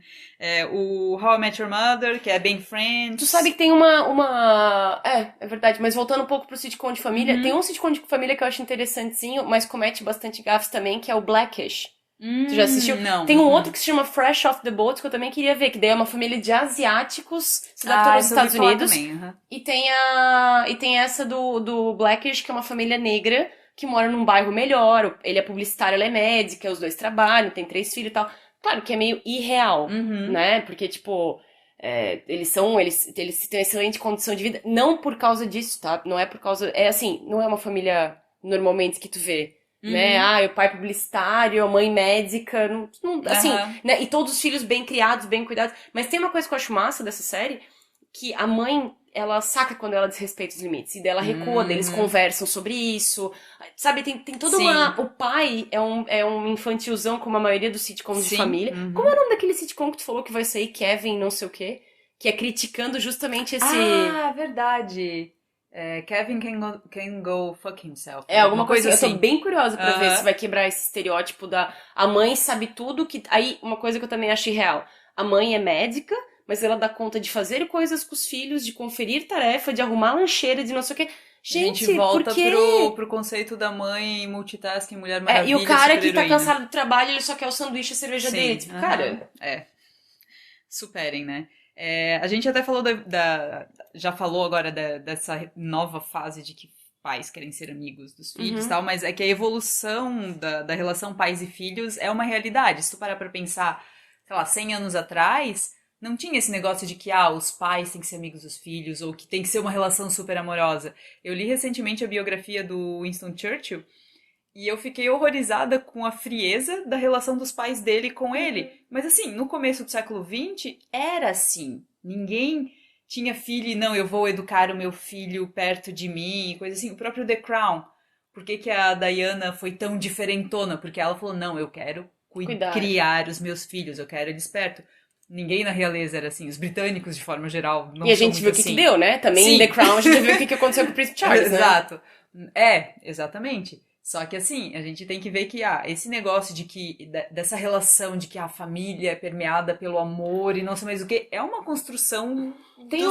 O How I Met Your Mother, que é bem Friends. Tu sabe que tem uma... É verdade, mas voltando um pouco pro sitcom de família, tem um sitcom de família que eu acho interessantezinho, mas comete bastante gafes também, que é o Blackish. Tu já assistiu? Não. Tem um outro que se chama Fresh Off the Boat, que eu também queria ver, que daí é uma família de asiáticos se adaptou nos Estados Unidos. Também, E tem essa do Blackish, que é uma família negra que mora num bairro melhor. Ele é publicitário, ela é médica, os dois trabalham, tem 3 filhos e tal. Claro que é meio irreal, né? Porque, tipo, Eles têm excelente condição de vida, não por causa disso, tá? Não é por causa. É assim, não é uma família normalmente que tu vê. Né? Uhum. O pai publicitário, a mãe médica, não, assim, Aham. né? E todos os filhos bem criados, bem cuidados. Mas tem uma coisa que eu acho massa dessa série, que a mãe, ela saca quando ela desrespeita os limites. E dela recua, eles Uhum. conversam sobre isso. Sabe, tem toda Sim, uma... O pai é um infantilzão, como a maioria dos sitcoms de sim. família. Como é o Uhum. nome daquele sitcom que tu falou que vai sair, Kevin, não sei o quê? Que é criticando justamente esse... Ah, verdade. Kevin can go fuck himself. É, Alguma alguma coisa coisa assim. Eu tô assim. bem curiosa pra ver se Aham. vai quebrar esse estereótipo da a mãe sabe tudo que. Aí, uma coisa que eu também acho irreal. A mãe é médica, mas ela dá conta de fazer coisas com os filhos, de conferir tarefa, de arrumar lancheira, de não sei o quê. A gente Gente, por volta quê? pro conceito da mãe multitasking, Mulher E o Maravilha, cara super que tá heroína. cansado do trabalho, ele só quer o sanduíche e a cerveja dele. Sim, Tipo, aham. cara, Superem, né? A gente até falou já falou agora dessa nova fase de que pais querem ser amigos dos filhos e uhum, tal, mas é que a evolução da relação pais e filhos é uma realidade. Se tu parar pra pensar, sei lá, 100 anos atrás, não tinha esse negócio de que, os pais têm que ser amigos dos filhos, ou que tem que ser uma relação super amorosa. Eu li recentemente a biografia do Winston Churchill, e eu fiquei horrorizada com a frieza da relação dos pais dele com ele. uhum. Mas assim, no começo do século XX, era assim. Ninguém tinha filho e não, eu vou educar o meu filho perto de mim, coisa assim. O próprio The Crown. Por que, que a Diana foi tão diferentona? Porque ela falou, não, eu quero Cuidar. criar os meus filhos, eu quero eles perto. Ninguém na realeza era assim. Os britânicos, de forma geral, E não a são gente muito viu o que assim. deu, né? Também em The Sim, Crown a gente viu o que aconteceu com o Príncipe Charles, né? exato. Exatamente. Só que assim, a gente tem que ver que esse negócio de que dessa relação de que a família é permeada pelo amor e não sei mais o que, é uma construção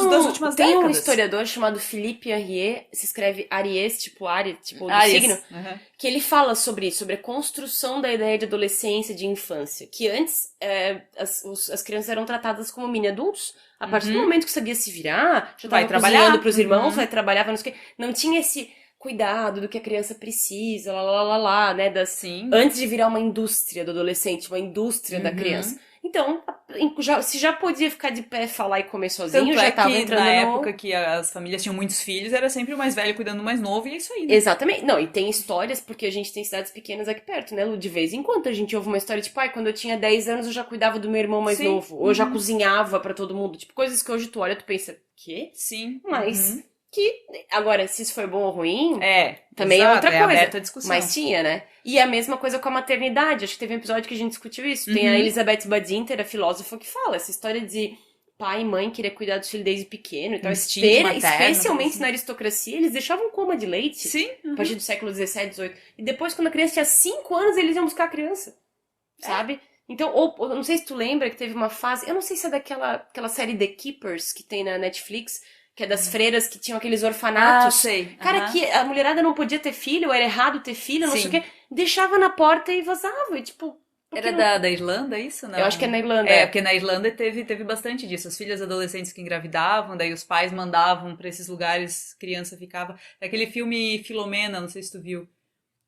das últimas Tem um décadas. historiador chamado Philippe Arié, se escreve Aries, tipo Aries, tipo do signo, Ares. Uhum. que ele fala sobre isso, sobre a construção da ideia de adolescência, de infância. Que antes as crianças eram tratadas como mini adultos. A partir do Uhum. momento que sabia se virar, já Vai estava cozinhando trabalhar. pros irmãos, vai Uhum. trabalhar, vai não sei o quê. Não tinha esse cuidado do que a criança precisa, lá, né? Sim. Antes de virar uma indústria do adolescente, uma indústria da criança. Uhum. Então, se já podia ficar de pé, falar e comer sozinho, Tanto já é tava que na entrando época no. que as famílias tinham muitos filhos, era sempre o mais velho cuidando do mais novo, e é isso aí, né? Exatamente. Não, e tem histórias, porque a gente tem cidades pequenas aqui perto, né, Lu? De vez em quando a gente ouve uma história tipo, quando eu tinha 10 anos eu já cuidava do meu irmão mais Sim. novo, ou eu já Uhum. cozinhava pra todo mundo. Tipo, coisas que hoje tu olha, tu pensa, quê? Sim. Mas Uhum. que. Agora, se isso foi bom ou ruim, também é Exato, outra é coisa. aberta a discussão. Mas tinha, né? E a mesma coisa com a maternidade. Acho que teve um episódio que a gente discutiu isso. Tem a Uhum. Elizabeth Badinter, a filósofa, que fala essa história de pai e mãe querer cuidar dos filhos desde pequeno e tal. Instinto materno, coisa Especialmente na assim. aristocracia, eles deixavam coma de leite Sim. a partir do século XVII, XVIII. E depois, quando a criança tinha 5 anos, eles iam buscar a criança. Sabe? Então, ou não sei se tu lembra que teve uma fase. Eu não sei se é aquela série The Keepers que tem na Netflix, que é das freiras que tinham aqueles orfanatos. Sei. Cara, Aham. que a mulherada não podia ter filho, ou era errado ter filho, não sei o Sim. quê. Deixava na porta e vazava. E tipo, por que Era não? da Irlanda isso? Eu acho que é Não. na Irlanda, é. Porque na Irlanda teve bastante disso. As filhas adolescentes que engravidavam, daí os pais mandavam pra esses lugares, criança ficava. Aquele filme Filomena, não sei se tu viu,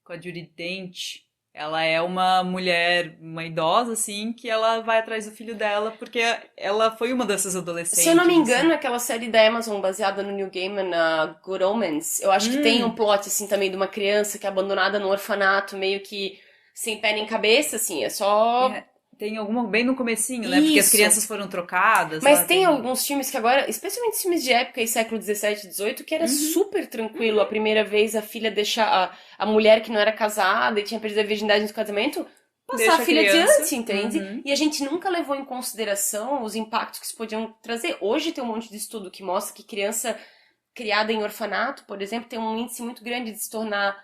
com a Judi Dench. Ela é uma mulher, uma idosa, assim, que ela vai atrás do filho dela, porque ela foi uma dessas Se eu não me adolescentes, engano, assim. aquela série da Amazon baseada no Neil Gaiman, a Good Omens, eu acho que tem um Hum, plot, assim, também de uma criança que é abandonada no orfanato, meio que sem pé nem cabeça, assim, é só. é, tem alguma bem no comecinho, né? Porque as Isso! crianças foram trocadas, Mas lá tem tem. alguns filmes que agora, especialmente filmes de época, aí, século XVII, XVIII, que era Uhum, super tranquilo. A primeira vez a filha deixa a mulher que não era casada e tinha perdido a virgindade no casamento, passar a deixa a filha criança. adiante, entende? Uhum. E a gente nunca levou em consideração os impactos que isso podiam trazer. Hoje tem um monte de estudo que mostra que criança criada em orfanato, por exemplo, tem um índice muito grande de se tornar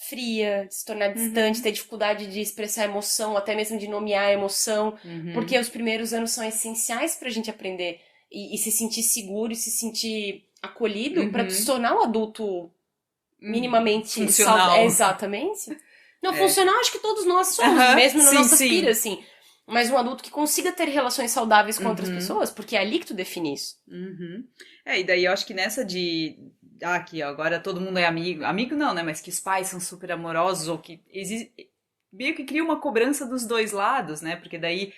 fria, de se tornar distante, Uhum. ter dificuldade de expressar emoção, até mesmo de nomear a emoção, porque Uhum. os primeiros anos são essenciais pra gente aprender e se sentir seguro e se sentir acolhido pra se Uhum. tornar um adulto minimamente saudável. Funcional. Exatamente. Não, É. funcional acho que todos nós somos, Aham, mesmo nas sim, nossas sim. piras, assim. Mas um adulto que consiga ter relações saudáveis com outras Uhum. pessoas, porque é ali que tu define isso. Uhum. E daí eu acho que nessa de. Aqui, ó, agora todo mundo é amigo. Amigo não, né? Mas que os pais são super amorosos, ou que existe. Meio que cria uma cobrança dos dois lados, né? Porque daí.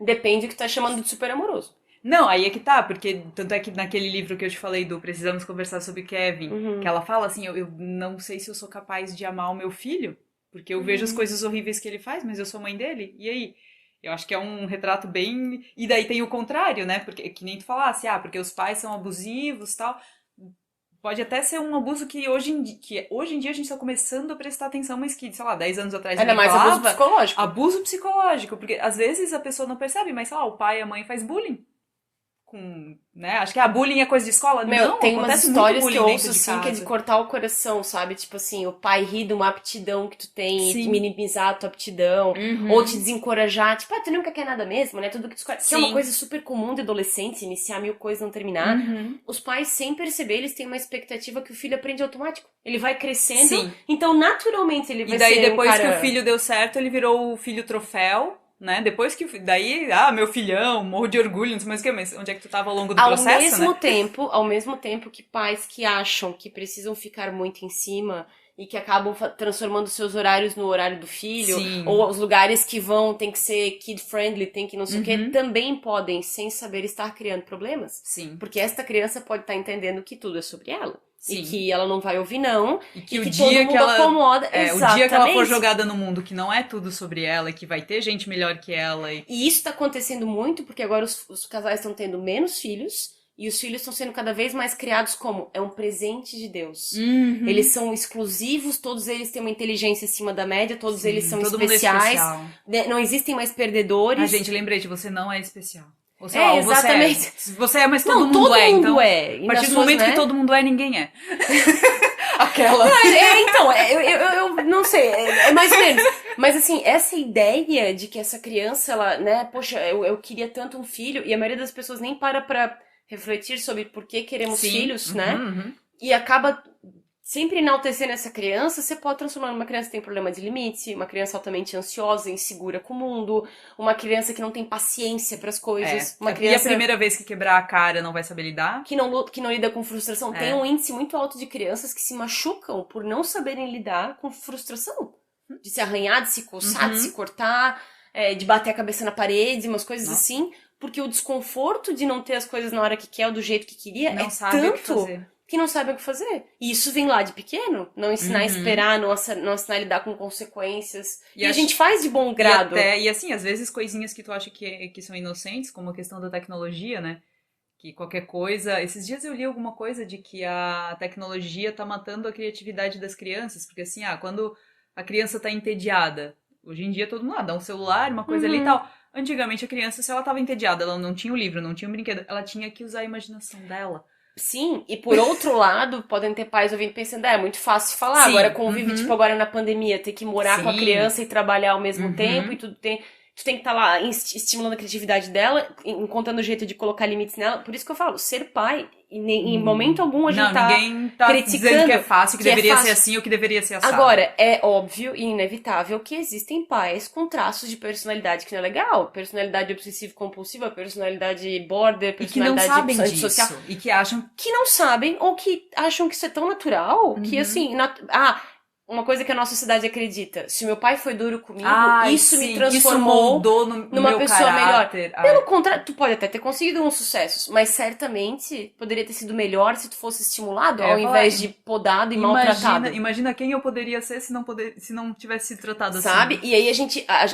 Depende do que tu tá chamando de super amoroso. Não, aí é que tá, porque tanto é que naquele livro que eu te falei do Precisamos Conversar sobre Kevin, que ela fala assim, eu não sei se eu sou capaz de amar o meu filho, porque eu vejo as coisas horríveis que ele faz, mas eu sou mãe dele, e aí? Eu acho que é um retrato bem... E daí tem o contrário, né? Porque, que nem tu falasse, porque os pais são abusivos e tal. Pode até ser um abuso que hoje em dia a gente tá começando a prestar atenção, mas que, sei lá, 10 anos atrás Ainda ninguém mais abuso falava. psicológico. Abuso psicológico, porque às vezes a pessoa não percebe, mas sei lá, o pai e a mãe faz bullying com, né? Acho que a bullying é coisa de escola. Meu, Não, tem umas acontece muito histórias que bullying eu dentro ouço de assim que é de casa. cortar o coração, sabe? Tipo assim, o pai ri de uma aptidão que tu tem e Sim. minimizar a tua aptidão, Uhum. ou te desencorajar, tipo, tu nunca quer nada mesmo, né? Tudo que tu escolhe. Que é uma Sim. coisa super comum de adolescentes, iniciar mil coisas e não terminar. Uhum. Os pais, sem perceber, eles têm uma expectativa que o filho aprende automático. Ele vai crescendo, Sim. então naturalmente ele vai E daí ser depois um que cara... o filho deu certo, ele virou o filho troféu, né? Depois que daí, meu filhão, morro de orgulho, não sei mais o que, mas onde é que tu tava ao longo do processo, né? Ao mesmo tempo que pais que acham que precisam ficar muito em cima e que acabam transformando seus horários no horário do filho, Sim. ou os lugares que vão tem que ser kid-friendly, tem que não sei o que, Uhum. também podem, sem saber, estar criando problemas. Sim. Porque esta criança pode estar entendendo que tudo é sobre ela. Sim. E que ela não vai ouvir não, E que o todo dia mundo que ela acomoda. o dia que ela Exatamente. for jogada no mundo, que não é tudo sobre ela, e que vai ter gente melhor que ela. E isso está acontecendo muito porque agora os casais estão tendo menos filhos e os filhos estão sendo cada vez mais criados como é um presente de Deus. Uhum. Eles são exclusivos, todos eles têm uma inteligência acima da média, todos eles são Todo mundo é especiais. especial. Não existem mais perdedores. Gente, lembrei de você não é especial. Ou sei É, lá, ou exatamente. Você é, mas todo Não, mundo todo é. mundo Então, é. E a partir nas do suas, momento né? que todo mundo é, ninguém é. Aquela. Então, eu não sei, é mais ou menos. Mas assim, essa ideia de que essa criança, ela, né, poxa, eu queria tanto um filho, e a maioria das pessoas nem para pra refletir sobre por que queremos Sim. filhos, Uhum, né? uhum. E acaba sempre enaltecendo essa criança, você pode transformar numa criança que tem problema de limite, uma criança altamente ansiosa, insegura com o mundo, uma criança que não tem paciência pras coisas, uma E a criança primeira vez que quebrar a cara não vai saber lidar? que não lida com frustração. Tem um índice muito alto de crianças que se machucam por não saberem lidar com frustração. De se arranhar, de se coçar, de se cortar, de bater a cabeça na parede, umas coisas Nossa. assim. Porque o desconforto de não ter as coisas na hora que quer ou do jeito que queria Não é sabe o que tanto fazer. que não sabem o que fazer. E isso vem lá de pequeno. Não ensinar a esperar, não ensinar a lidar com consequências. E a gente faz de bom grado. E assim, às vezes coisinhas que tu acha que são inocentes, como a questão da tecnologia, né? Que qualquer coisa... Esses dias eu li alguma coisa de que a tecnologia tá matando a criatividade das crianças. Porque assim, quando a criança tá entediada, hoje em dia todo mundo dá um celular, uma coisa ali e tal. Antigamente a criança, se ela tava entediada, ela não tinha o livro, não tinha o brinquedo, ela tinha que usar a imaginação dela. Sim, e por outro lado, podem ter pais ouvindo pensando, é muito fácil falar, Sim, agora convive, tipo, agora na pandemia, ter que morar com a Sim. criança e trabalhar ao mesmo tempo, e tu tem que estar lá estimulando a criatividade dela, encontrando o jeito de colocar limites nela. Por isso que eu falo, ser pai, em momento algum a gente ninguém tá criticando dizendo que é fácil, que deveria fácil. ser assim ou que deveria ser assado. Agora, é óbvio e inevitável que existem pais com traços de personalidade que não é legal. Personalidade obsessivo-compulsiva, personalidade border, E que não personalidade sabem disso. antissocial. E que acham... Que não sabem ou que acham que isso é tão natural que assim. Uma coisa que a nossa sociedade acredita. Se o meu pai foi duro comigo, isso me transformou isso moldou no numa meu pessoa caráter. melhor. Pelo contrário, tu pode até ter conseguido uns sucessos, mas certamente poderia ter sido melhor se tu fosse estimulado ao invés de podado e maltratado. Imagina quem eu poderia ser se não tivesse sido tratado assim. Sabe? E aí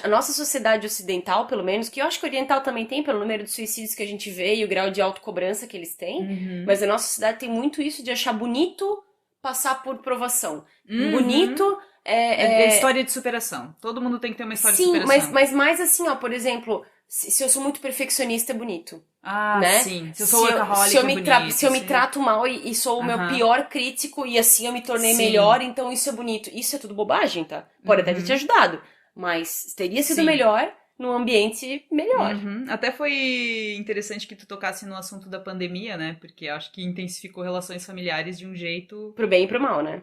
a nossa sociedade ocidental, pelo menos, que eu acho que oriental também tem, pelo número de suicídios que a gente vê e o grau de autocobrança que eles têm, mas a nossa sociedade tem muito isso de achar bonito passar por provação. Bonito é história de superação. Todo mundo tem que ter uma história de superação. Sim, mas mais assim, ó, por exemplo, se eu sou muito perfeccionista, é bonito. Né? Sim. Se eu sou workaholic, se é bonito. Se eu me trato mal e sou o meu pior crítico e assim eu me tornei melhor, então isso é bonito. Isso é tudo bobagem, tá? Pode até ter te ajudado, mas teria sido melhor num ambiente melhor. Até foi interessante que tu tocasse no assunto da pandemia, né? Porque acho que intensificou relações familiares de um jeito... Pro bem e pro mal, né?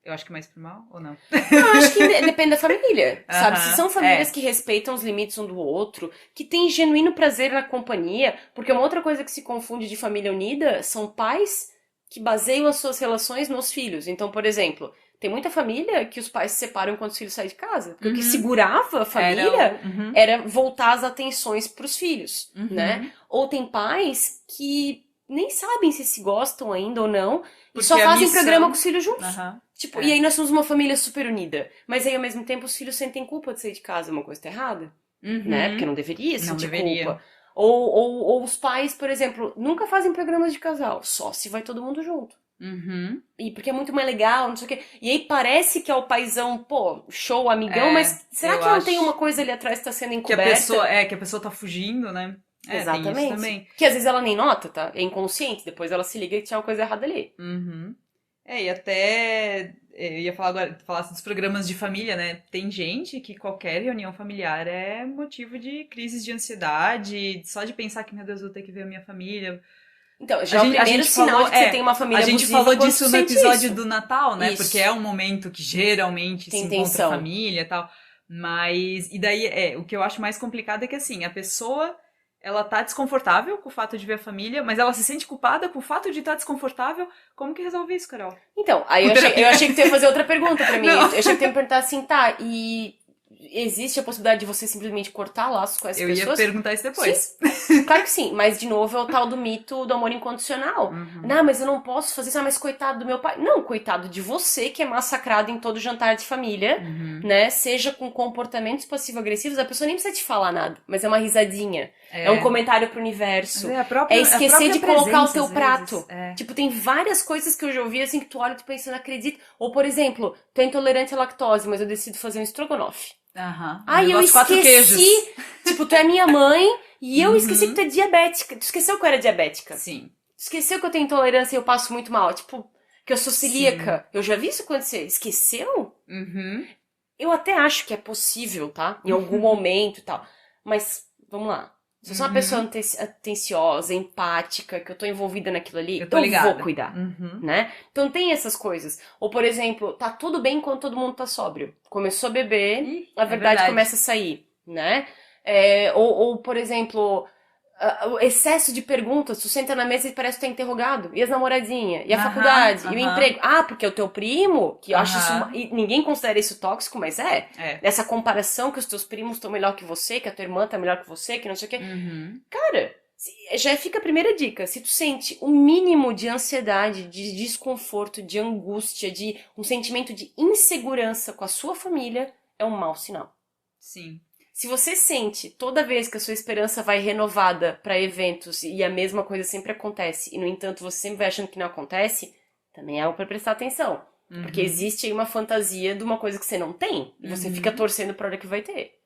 Eu acho que mais pro mal, ou não? Eu acho que depende da família, sabe? Se são famílias que respeitam os limites um do outro, que têm genuíno prazer na companhia, porque uma outra coisa que se confunde de família unida são pais que baseiam as suas relações nos filhos. Então, por exemplo, tem muita família que os pais se separam quando os filhos saem de casa. Porque o que segurava a família Uhum. era voltar as atenções pros filhos, Uhum. né? Ou tem pais que nem sabem se gostam ainda ou não, e Porque só a fazem missão- programa com os filhos juntos. Aham. Tipo, É. e aí nós somos uma família super unida. Mas aí, ao mesmo tempo, os filhos sentem culpa de sair de casa. Uma coisa tá errada, Uhum. né? Porque não deveria Não sentir deveria. culpa. Ou os pais, por exemplo, nunca fazem programas de casal. Só se vai todo mundo junto. Uhum. E porque é muito mais legal, não sei o quê. E aí parece que é o paizão, pô, show, amigão, É, mas será eu que não acho tem uma coisa ali atrás que tá sendo que a encoberta? pessoa tá fugindo, né? Tem isso Exatamente. também. Que às vezes ela nem nota, tá? É inconsciente, depois ela se liga e tinha uma coisa errada ali. Uhum. E até eu ia falar agora, falasse dos programas de família, né? Tem gente que qualquer reunião familiar é motivo de crises de ansiedade, só de pensar que, meu Deus, eu vou ter que ver a minha família. Então, já é o primeiro sinal de que você tem uma família a gente abusiva falou quando disso tu no sente episódio isso. do Natal, né? Isso. Porque é um momento que geralmente Tem se encontra tensão. família e tal. Mas, e daí, o que eu acho mais complicado é que, assim, a pessoa, ela tá desconfortável com o fato de ver a família, mas ela se sente culpada com o fato de estar desconfortável. Como que resolve isso, Carol? Então, aí Com terapia. eu achei que tu ia fazer outra pergunta pra mim. Não. Eu achei que tu ia me perguntar assim, tá, e existe a possibilidade de você simplesmente cortar laços com essas Eu ia pessoas? perguntar isso depois. Claro que sim, mas de novo é o tal do mito do amor incondicional. Uhum. Não, mas eu não posso fazer isso, mas coitado do meu pai. Não, coitado de você que é massacrado em todo jantar de família, Uhum. né? Seja com comportamentos passivo-agressivos, a pessoa nem precisa te falar nada, mas é uma risadinha. É um comentário pro universo. Mas a própria, É esquecer a própria de colocar o presença, teu às prato. vezes. É. Tipo, tem várias coisas que eu já ouvi assim que tu olha e tu pensa, não acredito. Ou, por exemplo, tu é intolerante à lactose, mas eu decido fazer um estrogonofe. Aham. Ai, eu Negócio 4 esqueci. queijos. Tipo, tu é minha mãe e eu Uhum. esqueci que tu é diabética. Tu esqueceu que eu era diabética. Sim. Tu esqueceu que eu tenho intolerância e eu passo muito mal. Tipo, que eu sou celíaca. Eu já vi isso acontecer. Esqueceu? Uhum. Eu até acho que é possível, tá? Em algum momento e tal. Mas, vamos lá. Se eu sou uma pessoa atenciosa, empática, que eu tô envolvida naquilo ali, Eu tô ligada. vou cuidar. Uhum. Né? Então tem essas coisas. Ou, por exemplo, tá tudo bem quando todo mundo tá sóbrio. Começou a beber, Ih, a é verdade começa a sair, né? Ou, por exemplo, o excesso de perguntas. Tu senta na mesa e parece que tu é interrogado. E as namoradinhas? E a Aham, faculdade? E o aham. emprego? Ah, porque é o teu primo? Que eu acho isso... Aham. E ninguém considera isso tóxico, mas é. É. Essa comparação que os teus primos estão melhor que você, que a tua irmã tá melhor que você, que não sei o quê. Uhum. Cara, já fica a primeira dica. Se tu sente um mínimo de ansiedade, de desconforto, de angústia, de um sentimento de insegurança com a sua família, é um mau sinal. Sim. Se você sente toda vez que a sua esperança vai renovada para eventos e a mesma coisa sempre acontece, e no entanto você sempre vai achando que não acontece, também é algo para prestar atenção. Uhum. Porque existe aí uma fantasia de uma coisa que você não tem, e você fica torcendo pra hora que vai ter.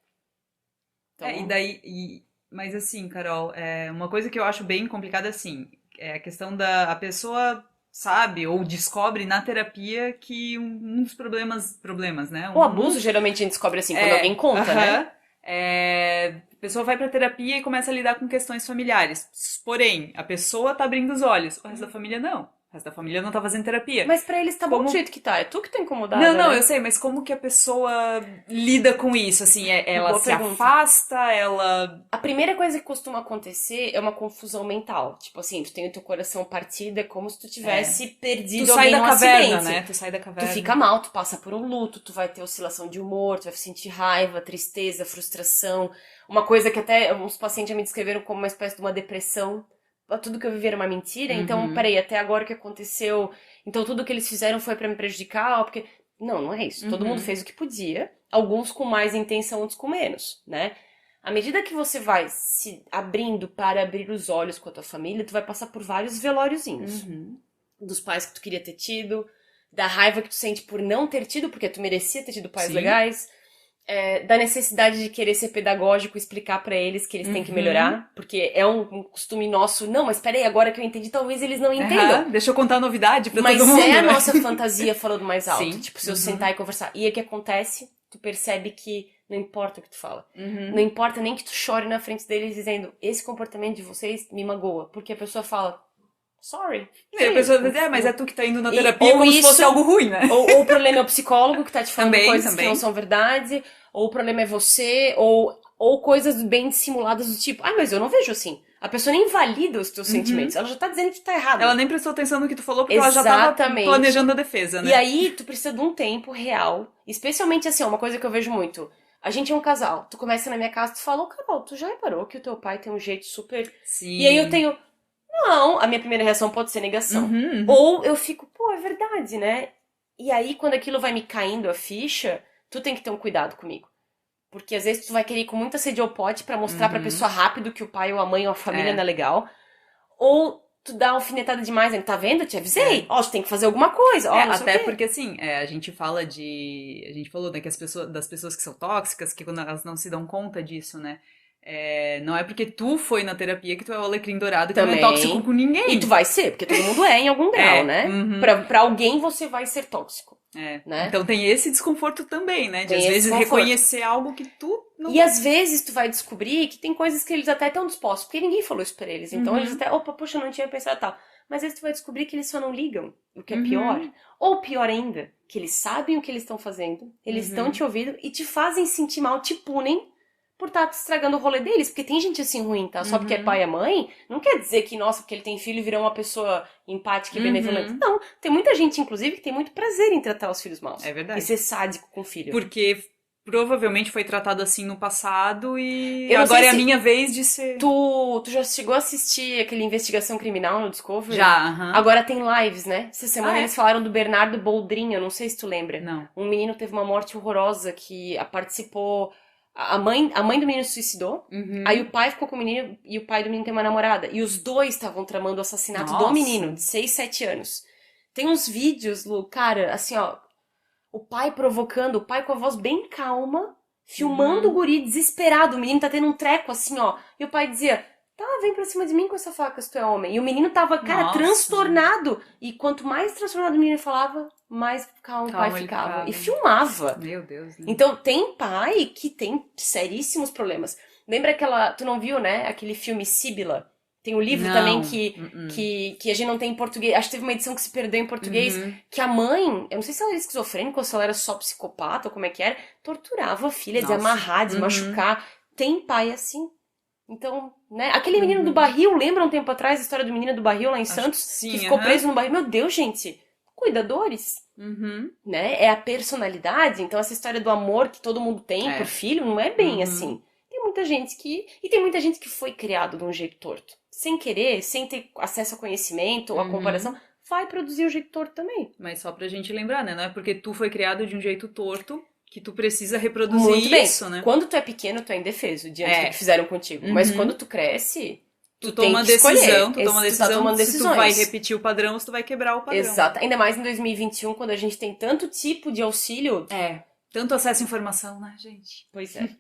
Então, E daí... Mas assim, Carol, uma coisa que eu acho bem complicada, assim, é a questão da... A pessoa sabe ou descobre na terapia que um dos problemas, né? o abuso geralmente a gente descobre assim, quando alguém conta, né? A pessoa vai pra terapia e começa a lidar com questões familiares. Porém, a pessoa tá abrindo os olhos. O resto da família não. O resto da família não tá fazendo terapia. Mas pra eles tá bom Como- do jeito que tá. É tu que tá incomodada, Não, né? eu sei, mas como que a pessoa lida com isso? Assim, ela Boa se pergunta. afasta, ela... A primeira coisa que costuma acontecer é uma confusão mental. Tipo assim, tu tem o teu coração partido, é como se tu tivesse perdido Tu sai alguém da num caverna, acidente. né? Tu sai da caverna. Tu fica mal, tu passa por um luto, tu vai ter oscilação de humor, tu vai sentir raiva, tristeza, frustração. Uma coisa que até uns pacientes já me descreveram como uma espécie de uma depressão. Tudo que eu vivi era uma mentira, então, peraí, até agora o que aconteceu? Então tudo que eles fizeram foi pra me prejudicar? Ou porque... Não é isso. Todo mundo fez o que podia. Alguns com mais intenção, outros com menos, né? À medida que você vai se abrindo para abrir os olhos com a tua família, tu vai passar por vários velóriozinhos. Dos pais que tu queria ter tido, da raiva que tu sente por não ter tido, porque tu merecia ter tido pais Sim. legais, da necessidade de querer ser pedagógico e explicar pra eles que eles têm que melhorar, porque é um costume nosso. Não, mas peraí, agora que eu entendi, talvez eles não entendam. Aham, deixa eu contar a novidade pra Mas todo mundo. é a né? nossa fantasia falando mais alto. Sim. Tipo, se eu sentar e conversar. E aí o que acontece? Tu percebe que não importa o que tu fala. Uhum. Não importa nem que tu chore na frente deles dizendo, esse comportamento de vocês me magoa. Porque a pessoa fala, sorry. E a pessoa diz, mas é tu que tá indo na E- terapia ou como se isso- fosse algo ruim, né? Ou o problema é o psicólogo que tá te falando Também, coisas que também. não são verdade, ou o problema é você, ou Ou coisas bem dissimuladas do tipo, mas eu não vejo assim. A pessoa nem invalida os teus sentimentos, ela já tá dizendo que tu tá errado. Ela nem prestou atenção no que tu falou, porque ela já tava planejando a defesa, né? E aí, tu precisa de um tempo real, especialmente assim, uma coisa que eu vejo muito. A gente é um casal, tu começa na minha casa, tu fala, Carol, tu já reparou que o teu pai tem um jeito super... Sim. E aí eu tenho, não, a minha primeira reação pode ser negação. Ou eu fico, pô, é verdade, né? E aí, quando aquilo vai me caindo a ficha, tu tem que ter um cuidado comigo. Porque às vezes tu vai querer ir com muita sede ao pote pra mostrar pra pessoa rápido que o pai ou a mãe ou a família não é legal. Ou tu dá alfinetada demais, né? Tá vendo? Eu te avisei. Ó, tu tem que fazer alguma coisa. Ó, até porque assim, a gente fala de... A gente falou, né, que das pessoas que são tóxicas, que quando elas não se dão conta disso, né? Não é porque tu foi na terapia que tu é o alecrim dourado que também não é tóxico com ninguém. E tu vai ser, porque todo mundo é em algum grau, né? Pra alguém você vai ser tóxico. Né? Então tem esse desconforto também, né? De às vezes reconhecer algo que tu não... E às vezes tu vai descobrir que tem coisas que eles até estão dispostos, porque ninguém falou isso pra eles. Então eles até, poxa, eu não tinha pensado tal. Mas às vezes tu vai descobrir que eles só não ligam, o que é pior. Ou pior ainda, que eles sabem o que eles estão fazendo, eles estão te ouvindo e te fazem sentir mal, te punem por estar estragando o rolê deles. Porque tem gente assim ruim, tá? Só porque é pai e mãe, não quer dizer que, nossa, porque ele tem filho virou uma pessoa empática e benevolente. Não, tem muita gente, inclusive, que tem muito prazer em tratar os filhos maus. É verdade. E ser sádico com o filho. Porque provavelmente foi tratado assim no passado e agora é a minha vez de ser... Tu já chegou a assistir aquele Investigação Criminal no Discovery? Já, Agora tem lives, né? Essa semana eles falaram do Bernardo Boldrin, eu não sei se tu lembra. Não. Um menino teve uma morte horrorosa que participou... A mãe do menino se suicidou, aí o pai ficou com o menino e o pai do menino tem uma namorada. E os dois estavam tramando o assassinato do menino, de 6, 7 anos. Tem uns vídeos, Lu, cara, assim, ó... O pai provocando, o pai com a voz bem calma, filmando o guri desesperado. O menino tá tendo um treco assim, ó. E o pai dizia, tá, vem pra cima de mim com essa faca se tu é homem. E o menino tava, cara, transtornado. E quanto mais transtornado o menino falava, mais calmo o pai ficava. E filmava. Meu Deus. Né? Então tem pai que tem seríssimos problemas. Lembra aquela, tu não viu, né? Aquele filme Síbila? Tem um livro também que a gente não tem em português. Acho que teve uma edição que se perdeu em português. Que a mãe, eu não sei se ela era esquizofrênica ou se ela era só psicopata ou como é que era, torturava a filha, desamarrar, desmachucar. Tem pai assim. Então, né? Aquele menino do barril, lembra um tempo atrás a história do menino do barril lá em Santos? Sim, que ficou preso no barril. Meu Deus, gente. Cuidadores. Né? É a personalidade. Então, essa história do amor que todo mundo tem por filho não é bem assim. Tem muita gente que... E tem muita gente que foi criado de um jeito torto. Sem querer, sem ter acesso ao conhecimento ou à comparação, vai produzir o jeito torto também. Mas só pra gente lembrar, né? Não é porque tu foi criado de um jeito torto que tu precisa reproduzir isso, né? Quando tu é pequeno, tu é indefeso diante do que fizeram contigo. Mas quando tu cresce, tu toma decisão, tu toma decisão, tá tomando se tu vai repetir o padrão, se tu vai quebrar o padrão. Exato. Ainda mais em 2021, quando a gente tem tanto tipo de auxílio. Tanto acesso à informação, né, gente? Pois é.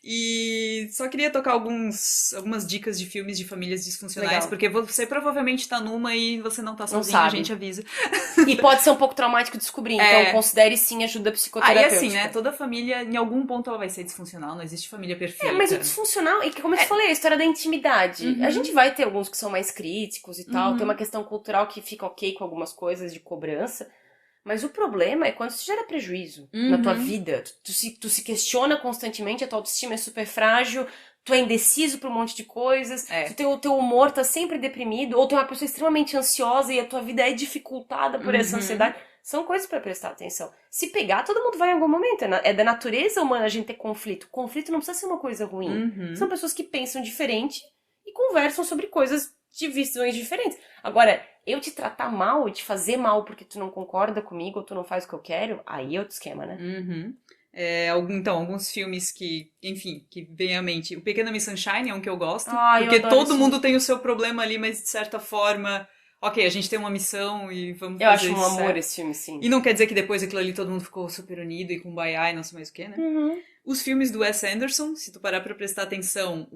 E só queria tocar algumas dicas de filmes de famílias disfuncionais, porque você provavelmente tá numa e você não tá sozinho, a gente avisa. E pode ser um pouco traumático descobrir, então considere sim ajuda psicoterapêutica. Aí assim, né, toda família, em algum ponto ela vai ser disfuncional, não existe família perfeita. Mas o disfuncional, e como eu te falei, a história da intimidade. A gente vai ter alguns que são mais críticos e tal, tem uma questão cultural que fica ok com algumas coisas de cobrança. Mas o problema é quando isso gera prejuízo na tua vida. Tu se questiona constantemente, a tua autoestima é super frágil, tu é indeciso pra um monte de coisas, o teu humor tá sempre deprimido, ou tu é uma pessoa extremamente ansiosa e a tua vida é dificultada por essa ansiedade. São coisas pra prestar atenção. Se pegar, todo mundo vai em algum momento. É da natureza humana a gente ter conflito. Conflito não precisa ser uma coisa ruim. São pessoas que pensam diferente e conversam sobre coisas de visões diferentes. Agora, eu te tratar mal e te fazer mal porque tu não concorda comigo ou tu não faz o que eu quero, aí é outro esquema, né? Então, alguns filmes que, enfim, que vem à mente. O Pequena Miss Sunshine é um que eu gosto, eu porque adoro todo mundo tem o seu problema ali, mas de certa forma, ok, a gente tem uma missão e vamos eu fazer acho um isso, amor esse filme, sim. E não quer dizer que depois aquilo ali todo mundo ficou super unido e com baiá e não sei mais o que, né? Os filmes do Wes Anderson, se tu parar pra prestar atenção,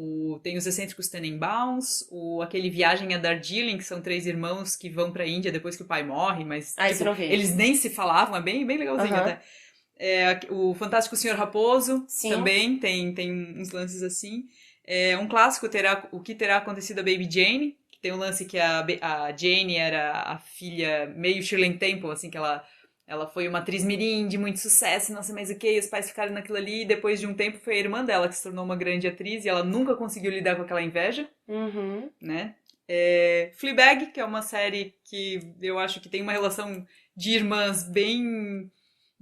tem os Excêntricos Tenenbaums, aquele Viagem a Darjeeling, que são 3 irmãos que vão pra Índia depois que o pai morre, mas não vi. eles nem se falavam, é bem, bem legalzinho até. O Fantástico Senhor Raposo, também tem uns lances assim. Um clássico, O Que Terá Acontecido a Baby Jane, que tem um lance que a Jane era a filha meio Shirley Temple, assim, que ela Ela foi uma atriz mirim de muito sucesso, não sei mais o que, e os pais ficaram naquilo ali, e depois de um tempo foi a irmã dela que se tornou uma grande atriz, e ela nunca conseguiu lidar com aquela inveja, Uhum. né? Fleabag, que é uma série que eu acho que tem uma relação de irmãs bem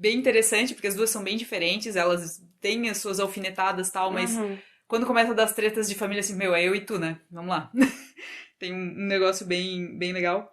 interessante, porque as duas são bem diferentes, elas têm as suas alfinetadas e tal, mas Uhum. quando começa a dar as tretas de família, assim, meu, é eu e tu, né? Vamos lá. Tem um negócio bem legal.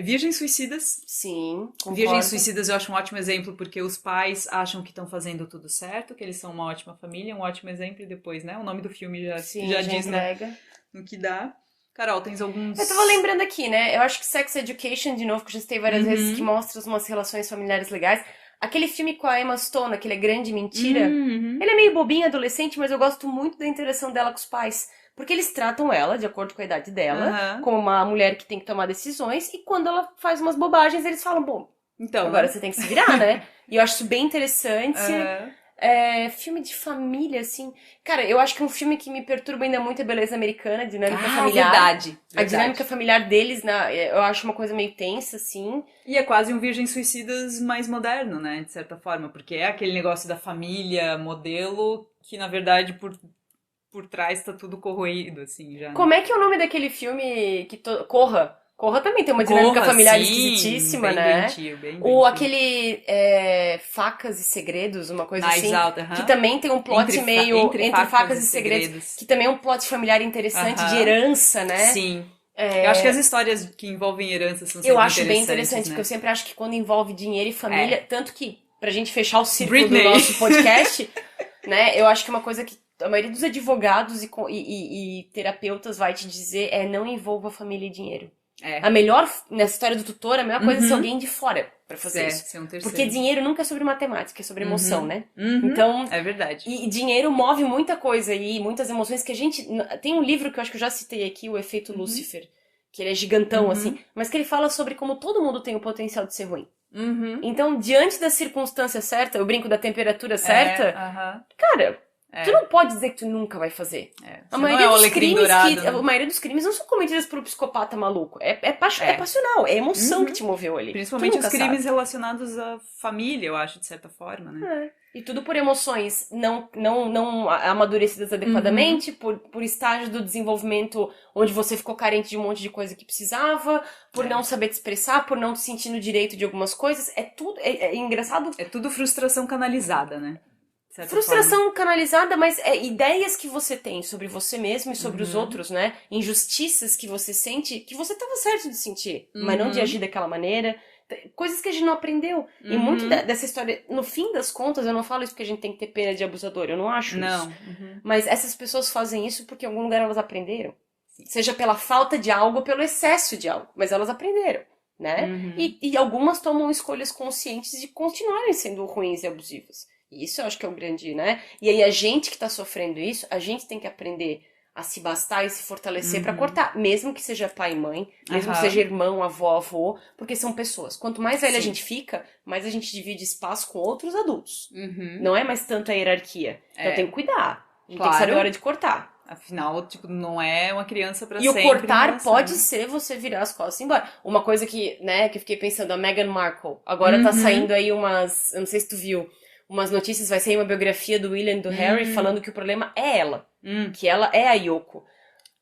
Virgens Suicidas. Sim, Virgens concordo. Suicidas eu acho um ótimo exemplo, porque os pais acham que estão fazendo tudo certo, que eles são uma ótima família, um ótimo exemplo, e depois, né? O nome do filme Sim, já já diz entrega. no que dá. Carol, tens alguns... Eu tava lembrando aqui, né? Eu acho que Sex Education, de novo, que eu já citei várias vezes, que Uhum. mostra umas relações familiares legais. Aquele filme com a Emma Stone, aquele Grande Mentira, Uhum. ele é meio bobinho, adolescente, mas eu gosto muito da interação dela com os pais. Porque eles tratam ela, de acordo com a idade dela, Aham. como uma mulher que tem que tomar decisões, e quando ela faz umas bobagens, eles falam, bom, Então, agora né? você tem que se virar, né? E eu acho isso bem interessante. Aham. Filme de família, assim. Cara, eu acho que um filme que me perturba ainda muito é Beleza Americana, dinâmica Ah, familiar. verdade. A dinâmica Verdade. familiar deles, eu acho uma coisa meio tensa, assim. E é quase um Virgens Suicidas mais moderno, né? De certa forma, porque é aquele negócio da família, modelo, que na verdade por trás tá tudo corroído, assim, já, né? Como é que é o nome daquele filme Corra? Corra também tem uma dinâmica Corra, familiar sim, esquisitíssima, bem né? doentio, bem Ou doentio. aquele Facas e Segredos, uma coisa Knives assim, Out, que aham. também tem um plot meio Entre entre facas facas e e segredos, segredos. que também é um plot familiar interessante de Aham. herança, né? Sim. Eu acho que as histórias que envolvem herança são Eu sempre acho bem interessantes, interessante, porque eu né? sempre acho que quando envolve dinheiro e família, É. tanto que, pra gente fechar o círculo do Britney. nosso podcast, né, eu acho que uma coisa que a maioria dos advogados e terapeutas vai te dizer é não envolva família e dinheiro. A É. melhor, nessa história do tutor, a melhor coisa é ser Uhum. alguém de fora pra fazer isso. Ser um Porque terceiro. dinheiro nunca é sobre matemática, é sobre emoção, Uhum. né? Uhum. Então, É verdade. e dinheiro move muita coisa aí, muitas emoções que a gente. Tem um livro que eu acho que eu já citei aqui, O Efeito Uhum. Lúcifer, que ele é gigantão, assim, Uhum. mas que ele fala sobre como todo mundo tem o potencial de ser ruim. Uhum. Então, diante da circunstância certa, eu brinco da temperatura É, certa, aham. cara, tu É, não pode dizer que tu nunca vai fazer. é. A Você não é maioria o dos alecrim crimes dourado, a né? maioria dos crimes não são cometidos por um psicopata maluco. É É. passional, é emoção que Uhum. te moveu ali. Tu Principalmente os nunca sabe. crimes relacionados à família, eu acho, de certa forma, né? E tudo por emoções não amadurecidas Uhum. adequadamente, por estágio do desenvolvimento onde você ficou carente de um monte de coisa que precisava, por É. não saber te expressar, por não te sentir no direito de algumas coisas. É tudo. É engraçado. É tudo frustração canalizada, né? De certa forma. Frustração canalizada, mas ideias que você tem sobre você mesmo e sobre os Uhum. outros, né? Injustiças que você sente, que você estava certo de sentir, mas não de agir Uhum. daquela maneira. Coisas que a gente não aprendeu. E muito Uhum. dessa história, no fim das contas, eu não falo isso porque a gente tem que ter pena de abusador, eu não acho isso. Não. Uhum. Mas essas pessoas fazem isso porque em algum lugar elas aprenderam. Sim. Seja pela falta de algo ou pelo excesso de algo, mas elas aprenderam, né? Uhum. E algumas tomam escolhas conscientes de continuarem sendo ruins e abusivas. E isso eu acho que é o grande, né? E aí a gente que tá sofrendo isso, a gente tem que aprender a se bastar e se fortalecer pra Uhum. cortar, mesmo que seja pai e mãe, mesmo que Aham. seja irmão, avó, avô, porque são pessoas. Quanto mais velha a Sim. gente fica, mais a gente divide espaço com outros adultos. Uhum. Não é mais tanto a hierarquia. Então tem que cuidar. A gente tem que saber a Claro. hora de cortar. Afinal, tipo, não é uma criança pra E o sempre em cortar relação, pode né? ser você virar as costas e ir embora. Uma coisa que, né, que eu fiquei pensando, a Meghan Markle. Agora tá Uhum. saindo aí umas, eu não sei se tu viu, umas notícias, vai sair uma biografia do William e do Harry falando que o problema é ela. Que ela é a Yoko.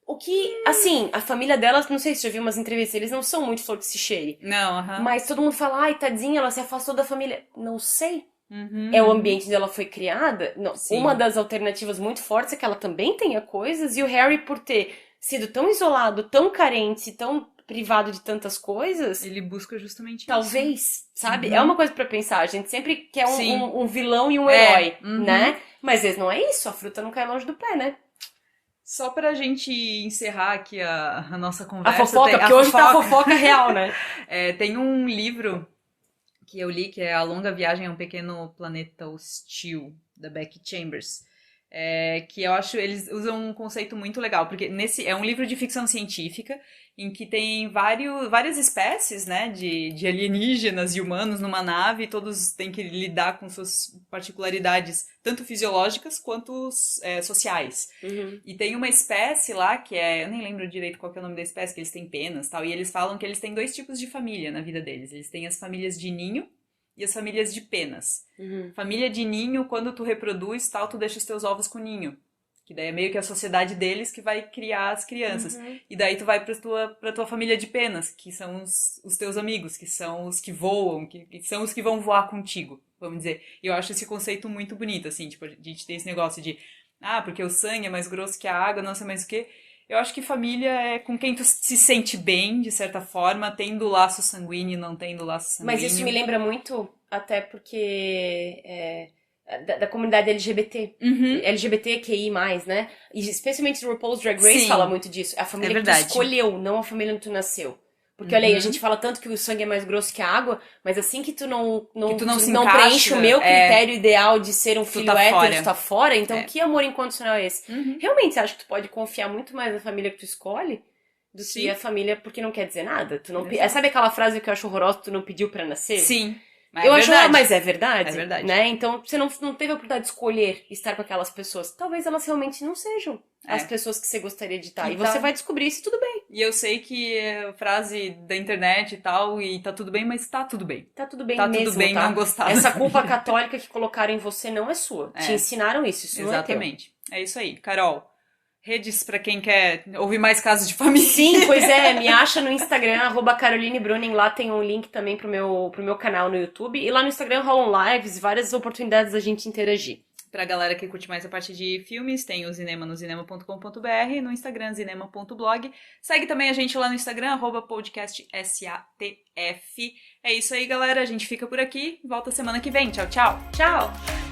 O que, assim, a família dela, não sei se você já viu umas entrevistas, eles não são muito flor que se cheire. Não, aham. Mas todo mundo fala, ai, tadinha, ela se afastou da família. Não sei. Uhum. É o ambiente onde ela foi criada. Não, Sim. uma das alternativas muito fortes é que ela também tenha coisas, e o Harry, por ter sido tão isolado, tão carente, tão privado de tantas coisas, Ele busca justamente isso. talvez, sabe? Uhum. É uma coisa pra pensar. A gente sempre quer Sim. um vilão e um É. herói, Uhum. né? Mas às vezes não é isso, a fruta não cai longe do pé, né? Só pra gente encerrar aqui a nossa A conversa. fofoca, porque hoje tá a fofoca real, né? Tem um livro que eu li que é A Longa Viagem a um Pequeno Planeta Hostil, da Becky Chambers. Que eu acho, eles usam um conceito muito legal, porque é um livro de ficção científica em que tem várias espécies, né, de alienígenas e humanos numa nave, e todos têm que lidar com suas particularidades, tanto fisiológicas quanto sociais. Uhum. E tem uma espécie lá que eu nem lembro direito qual que é o nome da espécie, que eles têm penas e tal, e eles falam que eles têm 2 tipos de família na vida deles. Eles têm as famílias de ninho, e as famílias de penas. Uhum. Família de ninho, quando tu reproduz, tal, tu deixa os teus ovos com ninho. Que daí é meio que a sociedade deles que vai criar as crianças. Uhum. E daí tu vai pra tua família de penas, que são os teus amigos, que são os que voam, que são os que vão voar contigo, vamos dizer. E eu acho esse conceito muito bonito, assim, tipo, a gente tem esse negócio de, porque o sangue é mais grosso que a água, não sei mais o quê. Eu acho que família é com quem tu se sente bem, de certa forma, tendo laço sanguíneo e não tendo laço sanguíneo. Mas isso me lembra muito, até porque da comunidade LGBT. Uhum. LGBTQI+, né? E especialmente o RuPaul's Drag Race Sim. fala muito disso. A família que tu verdade. escolheu, não a família onde tu nasceu. Porque olha aí, a gente fala tanto que o sangue é mais grosso que a água, mas assim que tu não se não encaixa, preenche o meu critério ideal de ser um filho tá hétero, fora. tu tá fora, então que amor incondicional é esse? Realmente, você acha que tu pode confiar muito mais na família que tu escolhe do Sim. que a família porque não quer dizer nada? Tu não Exato. Sabe aquela frase que eu acho horrorosa, tu não pediu pra nascer? Sim. Eu acho, verdade. mas é verdade. É verdade. Né? Então, você não teve a oportunidade de escolher estar com aquelas pessoas. Talvez elas realmente não sejam as pessoas que você gostaria de estar. E você vai descobrir se tudo bem. E eu sei que é frase da internet e tal, e tá tudo bem, mas tá tudo bem. Tá tudo bem Tá mesmo, tudo bem tá? não gostar. Essa culpa católica que colocaram em você não é sua. Te ensinaram isso Exatamente. É isso aí. Carol, redes pra quem quer ouvir mais casos de família. Sim, pois é. Me acha no Instagram, @CarolineBruning. Lá tem um link também pro meu canal no YouTube. E lá no Instagram rolam lives, várias oportunidades da gente interagir. Pra galera que curte mais a parte de filmes, tem o Zinema no zinema.com.br, no Instagram zinema.blog. Segue também a gente lá no Instagram, @podcastsatf. É isso aí, galera. A gente fica por aqui. Volta semana que vem. Tchau, tchau. Tchau!